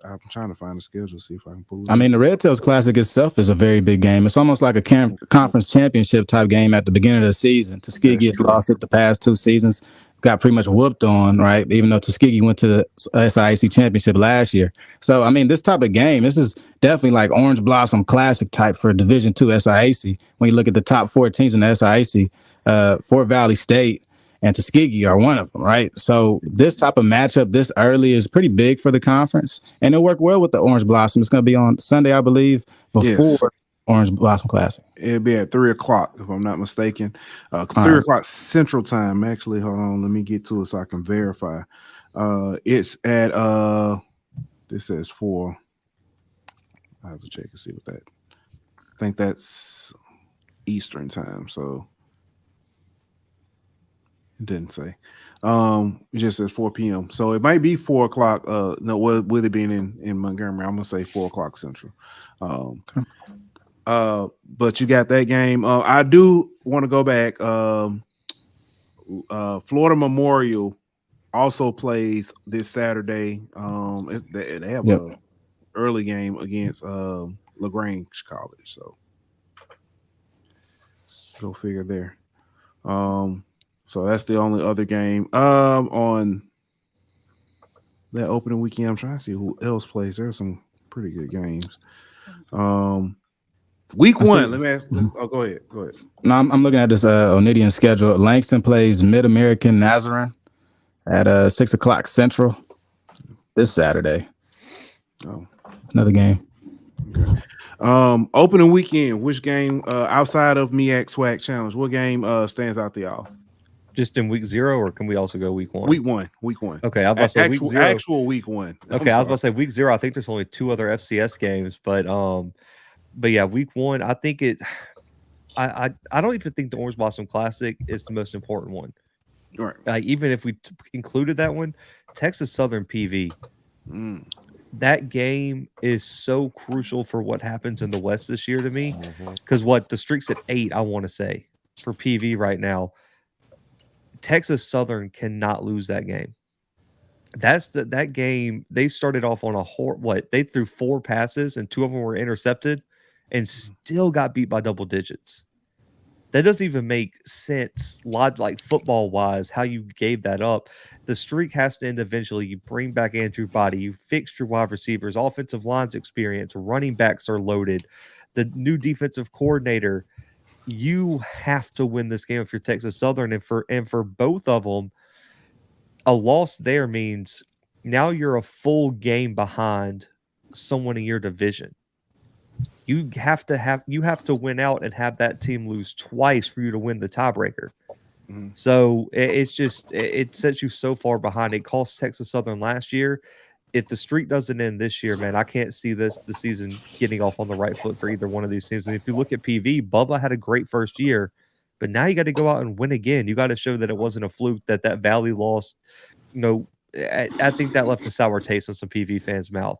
I'm trying to find the schedule, see if I can pull it.
I mean, the Red Tails Classic itself is a very big game. It's almost like a conference championship type game at the beginning of the season. Tuskegee has lost it the past 2 seasons. got pretty much whooped on, right? Even though Tuskegee went to the SIAC championship last year. So, I mean, this type of game, this is definitely like Orange Blossom Classic type for Division II SIAC. When you look at the top 4 teams in the SIAC, Fort Valley State and Tuskegee are one of them, right? So this type of matchup this early is pretty big for the conference, and it'll work well with the Orange Blossom. It's going to be on Sunday, I believe, before Orange Blossom Classic.
It'll be at 3:00, if I'm not mistaken. 3:00 Central Time. Actually, hold on, let me get to it so I can verify. It's at this says 4. I have to check and see what that. I think that's Eastern Time, so it didn't say. It just says 4 p.m. So it might be 4:00. No, with it being in Montgomery, I'm gonna say 4:00 Central. But you got that game. I do want to go back. Florida Memorial also plays this Saturday. They have a early game against LaGrange College. So go figure there. So that's the only other game on that opening weekend. I'm trying to see who else plays. There's some pretty good games. Week 1. Let me ask. Go ahead.
No, I'm looking at this Onidian schedule. Langston plays Mid-American Nazarene at 6:00 Central this Saturday.
Oh,
another game.
Okay. Opening weekend. Which game outside of MEAC SWAC Challenge? What game stands out to y'all?
Just in week 0, or can we also go week 1?
Week one.
Okay, I was about to say week 0.
Actual week 1.
Okay, I was about to say week 0. I think there's only 2 other FCS games, but yeah, week 1. I think I don't even think the Orange Blossom Classic is the most important one.
All right.
Like, even if we included that one, Texas Southern PV. That game is so crucial for what happens in the West this year to me, because the streak's at 8. I want to say for PV right now. Texas Southern cannot lose that game. That game. They started off on they threw 4 passes and 2 of them were intercepted, and still got beat by double digits. That doesn't even make sense, like football wise, how you gave that up. The streak has to end eventually. You bring back Andrew Body. You fixed your wide receivers, offensive lines experience, running backs are loaded. The new defensive coordinator. You have to win this game if you're Texas Southern, and for both of them, a loss there means now you're a full game behind someone in your division. You have to win out and have that team lose twice for you to win the tiebreaker. So it sets you so far behind. It cost Texas Southern last year. If the streak doesn't end this year, man, I can't see the season getting off on the right foot for either one of these teams. And if you look at PV, Bubba had a great first year, but now you got to go out and win again. You got to show that it wasn't a fluke, that Valley loss. I think that left a sour taste in some PV fans' mouth.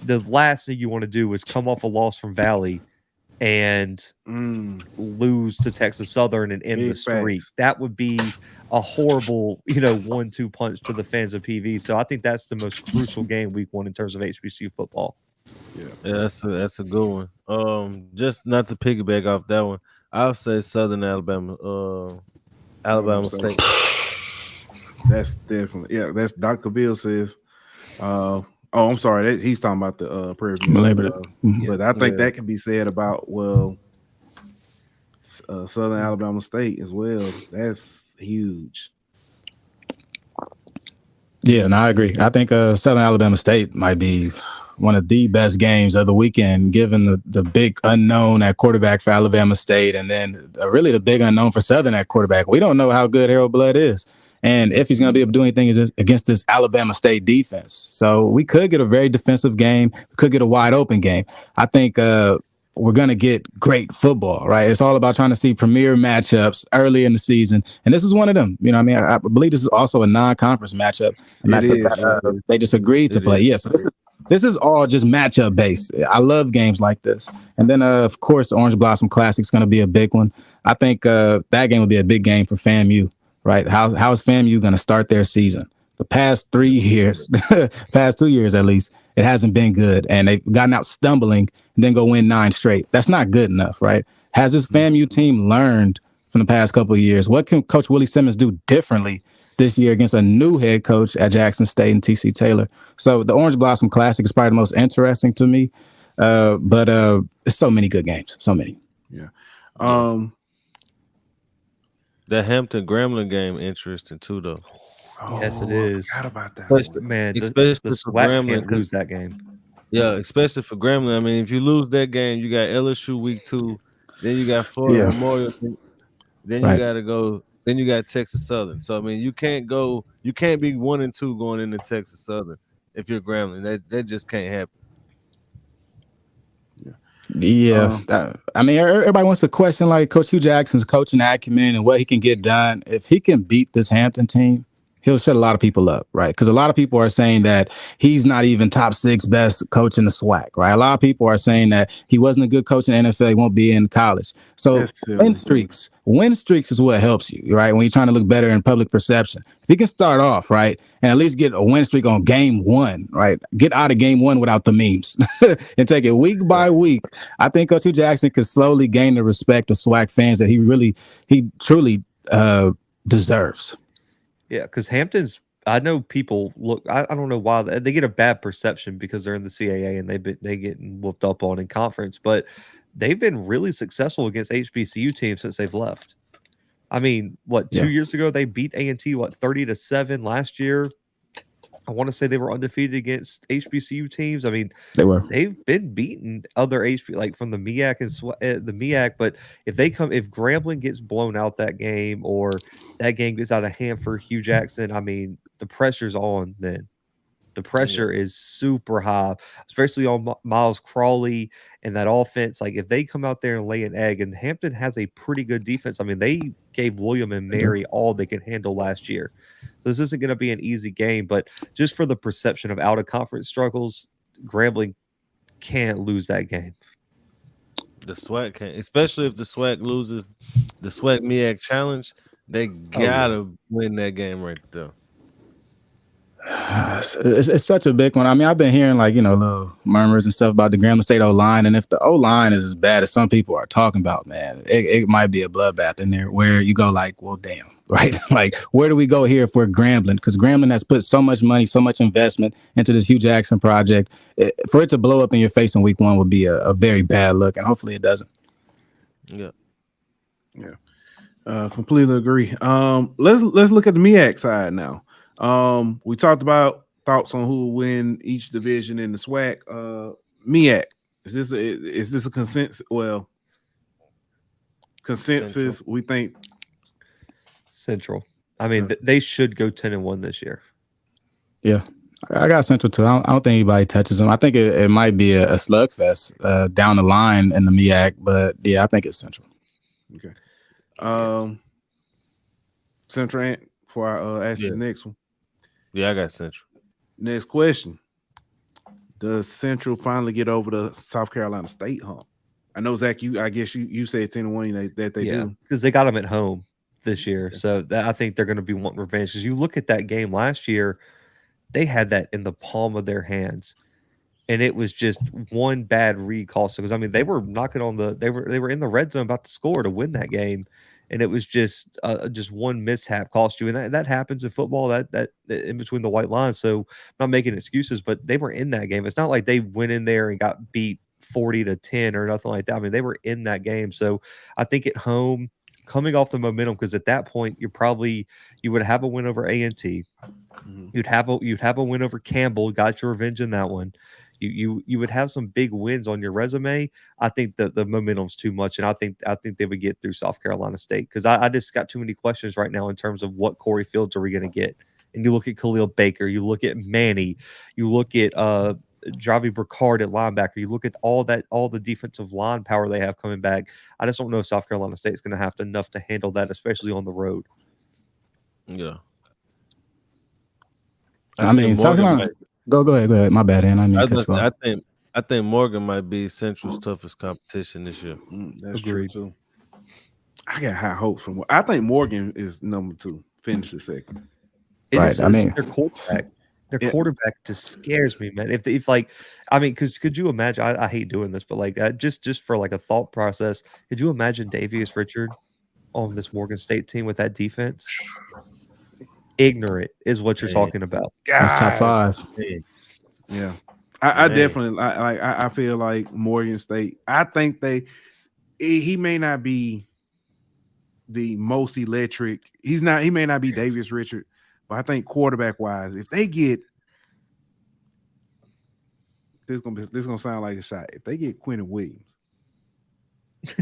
The last thing you want to do is come off a loss from Valley and lose to Texas Southern and end the streak. That would be a horrible, 1-2 punch to the fans of PV. So I think that's the most crucial game week 1 in terms of HBCU football.
Yeah, that's a good one. Just not to piggyback off that one, I would say Southern Alabama, Alabama State.
That's definitely That's Dr. Bill says. I'm sorry. He's talking about the Prairie View. But I think that can be said about Southern Alabama State as well. That's huge.
Yeah, no, I agree. I think Southern Alabama State might be one of the best games of the weekend, given the big unknown at quarterback for Alabama State, and then really the big unknown for Southern at quarterback. We don't know how good Harold Blood is, and if he's going to be able to do anything against this Alabama State defense. So we could get a very defensive game. We could get a wide open game. I think we're going to get great football, right? It's all about trying to see premier matchups early in the season. And this is one of them. I believe this is also a non-conference matchup. They just agreed to play. Yeah, so this is all just matchup based. I love games like this. And then, of course, the Orange Blossom Classic is going to be a big one. I think that game will be a big game for FAMU, right? How is FAMU going to start their season? The past 3 years, past 2 years at least, it hasn't been good. And they've gotten out stumbling and then go win 9 straight. That's not good enough, right? Has this FAMU team learned from the past couple of years? What can Coach Willie Simmons do differently this year against a new head coach at Jackson State and TC Taylor. So the Orange Blossom Classic is probably the most interesting to me. But so many good games, so many.
Yeah.
That Hampton Grambling game interesting too, though.
Yes, it is.
I forgot about that.
Especially-
Man,
especially
the
for
SWAC
Grambling,
can't
'cause-
lose that game.
Yeah, especially for Grambling. I mean, if you lose that game, you got LSU week 2, then you got Florida Memorial, then you
Right.
got to go, then you got Texas Southern. So I mean, you can't be 1-2 going into Texas Southern if you're Grambling. That just can't happen.
Yeah, I mean, everybody wants to question like Coach Hugh Jackson's coaching acumen and what he can get done. If he can beat this Hampton team, he'll shut a lot of people up, right? Because a lot of people are saying that he's not even top 6 best coach in the SWAC, right? A lot of people are saying that he wasn't a good coach in the NFL, he won't be in college. So win streaks is what helps you, right? When you're trying to look better in public perception. If he can start off, right, and at least get a win streak on game 1, right? Get out of game 1 without the memes and take it week by week. I think Coach Hugh Jackson could slowly gain the respect of SWAC fans that he truly deserves.
Yeah, because Hampton's, I know people look, I don't know why they get a bad perception because they're in the CAA and they get whooped up on in conference, but they've been really successful against HBCU teams since they've left. I mean, 2 years ago they beat A&T 30-7. Last year, I want to say they were undefeated against HBCU teams. I mean, they've been beaten other HB like from the MEAC and the MEAC. But if Grambling gets blown out that game or that game gets out of hand for Hugh Jackson, I mean, the pressure's on then. The pressure is super high, especially on Miles Crawley and that offense. Like if they come out there and lay an egg, and Hampton has a pretty good defense. I mean, they gave William and Mary all they can handle last year. So this isn't going to be an easy game, but just for the perception of out of conference struggles, Grambling can't lose that game.
The SWAC can't, especially if the SWAC loses the SWAC MEAC challenge. They gotta win that game right there.
It's such a big one. I mean, I've been hearing little murmurs and stuff about the Grambling State O-line, and if the O-line is as bad as some people are talking about, man, it might be a bloodbath in there where you go like, well, damn, right? Like, where do we go here if we're Grambling? Because Grambling has put so much money, so much investment into this Hugh Jackson project. For it to blow up in your face in week 1 would be a very bad look, and hopefully it doesn't.
Yeah. Completely agree. Let's look at the MEAC side now. We talked about thoughts on who will win each division in the SWAC. MEAC, is this a consensus? Well, consensus.
Central.
We think
Central. I mean, they should go 10-1 this year.
Yeah, I got Central too. I don't think anybody touches them. I think it might be a slugfest down the line in the MEAC, but yeah, I think it's Central.
Okay. Central. Before I ask this next one.
Yeah, I got Central.
Next question. Does Central finally get over the South Carolina State hump? I know, Zach, I guess you said 10-1 that they do.
Because they got them at home this year. So I think they're going to be wanting revenge. Because you look at that game last year, they had that in the palm of their hands. And it was just one bad read cost. Because, I mean, they were knocking on they were in the red zone about to score to win that game. And it was just one mishap cost you, and that happens in football. That in between the white lines. So I'm not making excuses, but they were in that game. It's not like they went in there and got beat 40-10 or nothing like that. I mean, they were in that game. So I think at home, coming off the momentum, because at that point you would have a win over A&T, you'd have a win over Campbell, got your revenge in that one. You would have some big wins on your resume. I think that the momentum's too much, and I think they would get through South Carolina State, because I just got too many questions right now in terms of what Corey Fields are we going to get. And you look at Khalil Baker, you look at Manny, you look at Javi Bricard at linebacker, you look at all the defensive line power they have coming back. I just don't know if South Carolina State is going to have enough to handle that, especially on the road.
Yeah.
I mean, South Carolina. Go ahead. My bad, Ann.
I think Morgan might be Central's toughest competition this year.
That's true too. I got high hopes from. I think Morgan is number 2, finishes second.
Right. I mean,
their quarterback. Their quarterback just scares me, man. If like, I mean, because could you imagine? I hate doing this, but like, just for like a thought process, could you imagine Davius Richard on this Morgan State team with that defense? ignorant is what you're
Hey.
talking about.
That's top
God.
5.
Hey,
Yeah. I
Man.
definitely I feel like Morgan State. I think he may not be the most electric. He may not be Davis Richard, but I think quarterback wise, if they get this gonna sound like a shot. If they get Quentin Williams, if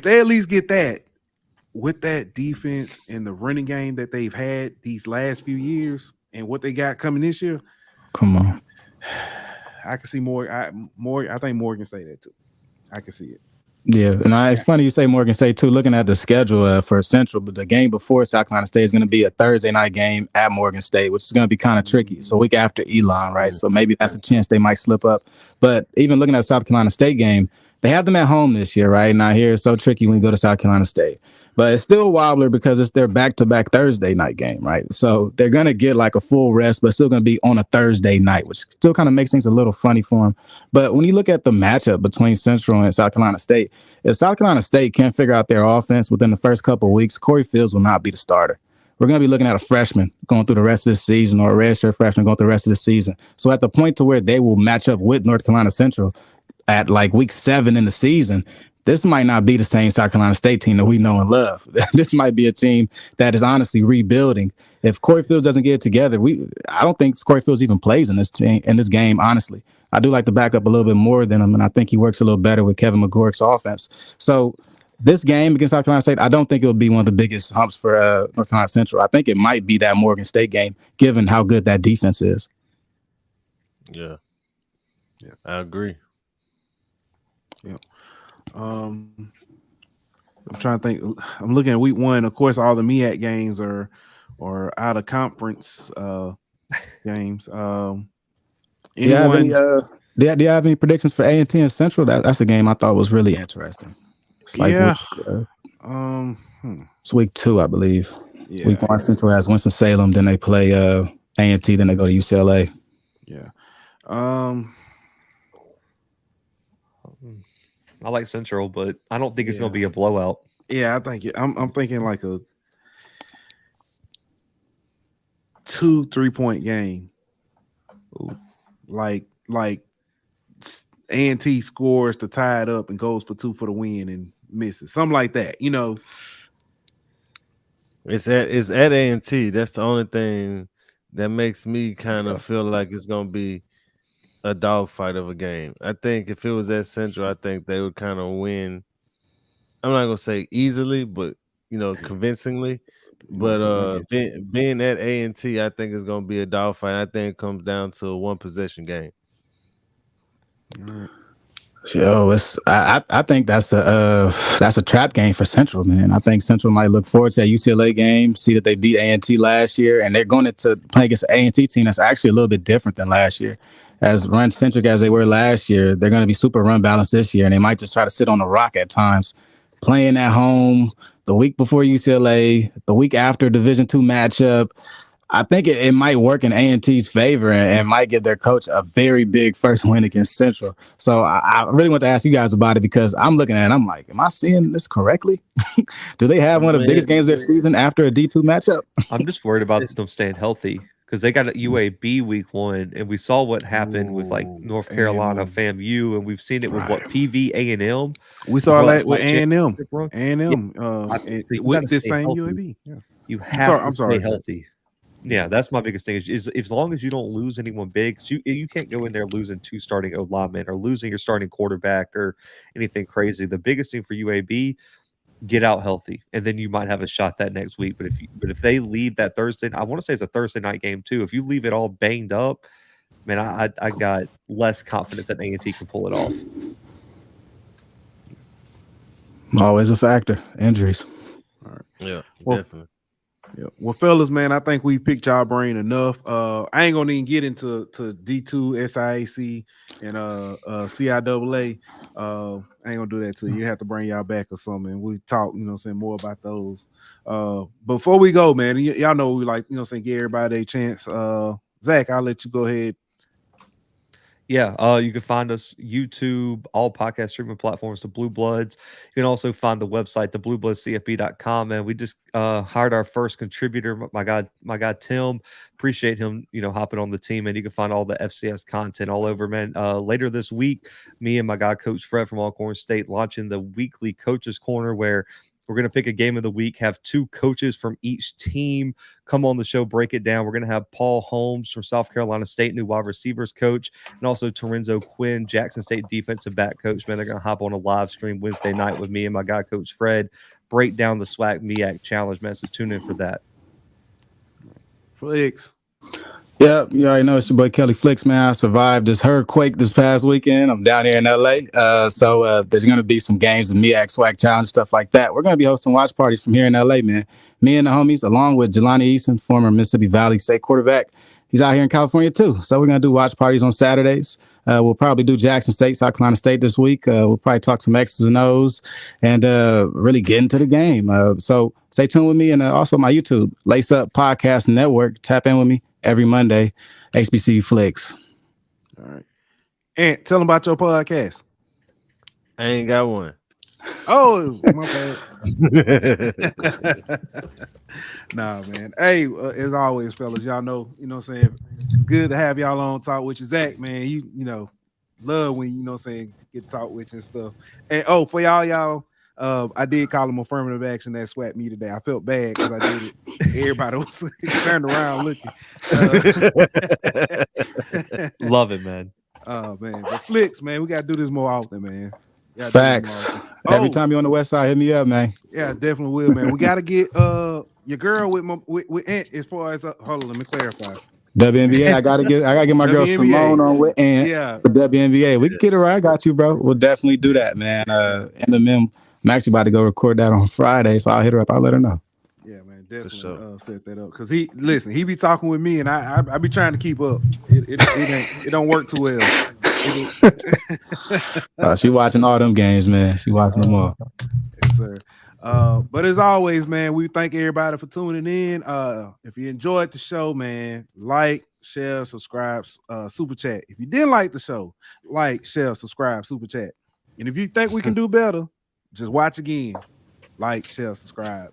they at least get that with that defense and the running game that they've had these last few years and what they got coming this year,
Come on.
I can see more. I think Morgan State that too. I can see it.
Yeah, and it's funny you say Morgan State too. Looking at the schedule for Central, but the game before South Carolina State is going to be a Thursday night game at Morgan State, which is going to be kind of tricky. So week after Elon, right? So maybe that's a chance they might slip up. But even looking at the South Carolina State game, they have them at home this year, right? Now here it's so tricky when you go to South Carolina State. But it's still a wobbler because it's their back-to-back Thursday night game, right? So they're going to get like a full rest, but still going to be on a Thursday night, which still kind of makes things a little funny for them. But when you look at the matchup between Central and South Carolina State, if South Carolina State can't figure out their offense within the first couple of weeks, Corey Fields will not be the starter. We're going to be looking at a freshman going through the rest of the season or a redshirt freshman going through the rest of the season. So at the point to where they will match up with North Carolina Central at like week 7 in the season, this might not be the same South Carolina State team that we know and love. This might be a team that is honestly rebuilding. If Corey Fields doesn't get it together, I don't think Corey Fields even plays in this game, honestly. I do like to back up a little bit more than him, and I think he works a little better with Kevin McGorrick's offense. So this game against South Carolina State, I don't think it'll be one of the biggest humps for North Carolina Central. I think it might be that Morgan State game, given how good that defense is.
Yeah. I agree.
Yeah. I'm trying to think. I'm looking at week 1. Of course, all the MEAC games are out of conference games. Do you
have any predictions for A&T and Central? That's a game I thought was really interesting. It's like it's week 2, I believe. Yeah, week 1, Central has Winston-Salem, then they play A&T, then they go to UCLA.
Yeah.
I like Central, but I don't think it's going to be a blowout.
Yeah, I think I'm thinking like a 2-3 point game. Ooh. Like A&T scores to tie it up and goes for 2 for the win and misses. Something like that,
It's at A&T. That's the only thing that makes me kind of feel like it's going to be a dogfight of a game. I think if it was at Central, I think they would kind of win. I'm not gonna say easily, but convincingly. But being at A&T, I think it's gonna be a dogfight. I think it comes down to a 1 possession game.
Yo, I think that's a trap game for Central, man. I think Central might look forward to that UCLA game, see that they beat A&T last year, and they're going to play against an A&T team that's actually a little bit different than last year. As run-centric as they were last year, they're going to be super run-balanced this year, and they might just try to sit on the rock at times. Playing at home, the week before UCLA, the week after Division II matchup, I think it might work in A&T's favor and might give their coach a very big first win against Central. So I really want to ask you guys about it because I'm looking at it and I'm like, am I seeing this correctly? Do they have one of the biggest games of their season after a D2 matchup?
I'm just worried about them staying healthy because they got a UAB week 1, and we saw what happened with like North Carolina, FAMU, and we've seen it with what PV, A&M.
We saw that with A&M. A&M
with
this same UAB. Yeah.
You have to stay healthy. Yeah, that's my biggest thing. Is as long as you don't lose anyone big, you can't go in there losing 2 starting O linemen or losing your starting quarterback or anything crazy. The biggest thing for UAB, get out healthy, and then you might have a shot that next week. But if they leave that Thursday, I want to say it's a Thursday night game too. If you leave it all banged up, man, I got less confidence that A&T can pull it off.
Always a factor. Injuries.
All right.
Yeah, definitely.
Yeah. Well, fellas, man, I think we picked y'all brain enough. I ain't gonna even get into D2, SIAC, and CIAA. I ain't gonna do that to you. You have to bring y'all back or something. We talk, more about those. Before we go, man, y'all know we like, give everybody a chance. Zach, I'll let you go ahead.
Yeah, you can find us YouTube, all podcast streaming platforms, The Blue Bloods. You can also find the website, thebluebloodscfb.com. And we just hired our first contributor, my guy Tim. Appreciate him, hopping on the team. And you can find all the FCS content all over, man. Later this week, me and my guy Coach Fred from Alcorn State launching the weekly Coaches Corner, where we're going to pick a game of the week, have 2 coaches from each team come on the show, break it down. We're going to have Paul Holmes from South Carolina State, new wide receivers coach, and also Terenzo Quinn, Jackson State defensive back coach. Man, they're going to hop on a live stream Wednesday night with me and my guy, Coach Fred, break down the SWAC MEAC challenge, man. So tune in for that.
Flicks.
Yep, you already know it's your boy Kelly Flicks, man. I survived this earthquake this past weekend. I'm down here in LA. So there's going to be some games of MEAC, SWAC Challenge, stuff like that. We're going to be hosting watch parties from here in LA, man. Me and the homies, along with Jelani Easton, former Mississippi Valley State quarterback. He's out here in California, too. So we're going to do watch parties on Saturdays. We'll probably do Jackson State, South Carolina State this week. We'll probably talk some X's and O's and really get into the game. So stay tuned with me and also my YouTube, Lace Up Podcast Network. Tap in with me every Monday, HBCU Flicks.
All right. And tell them about your podcast.
I ain't got one.
Oh, my bad. Nah, man. Hey, as always, fellas, y'all know, what I'm saying? It's good to have y'all on talk with you, Zach, man. You love when, get to talk with you and stuff. And for y'all, I did call him affirmative action that SWAT me today. I felt bad because I did it. Everybody was turned around looking.
Love it, man.
Oh, man. But Flicks, man, we got to do this more often, man.
Facts. Every time you're on the west side, hit me up, man.
Yeah, definitely will, man. We got to get your girl with Ant as far as hold on, let me clarify.
WNBA, I gotta get my girl Simone on with Ant for WNBA. We can get her right. I got you, bro. We'll definitely do that, man. I'm actually about to go record that on Friday, so I'll hit her up. I'll let her know.
Yeah, man, definitely set that up because he be talking with me and I be trying to keep up. It don't work too well.
She watching all them games, man. She watching them all.
Yes, sir. But as always, man, we thank everybody for tuning in. If you enjoyed the show, man, like, share, subscribe, super chat. If you didn't like the show, like, share, subscribe, super chat. And if you think we can do better, just watch again. Like, share, subscribe.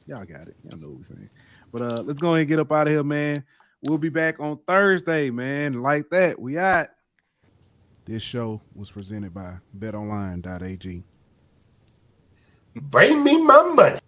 Y'all got it. Y'all know what we're saying. But let's go ahead and get up out of here, man. We'll be back on Thursday, man. Like that, we out. This show was presented by betonline.ag.
Bring me my money.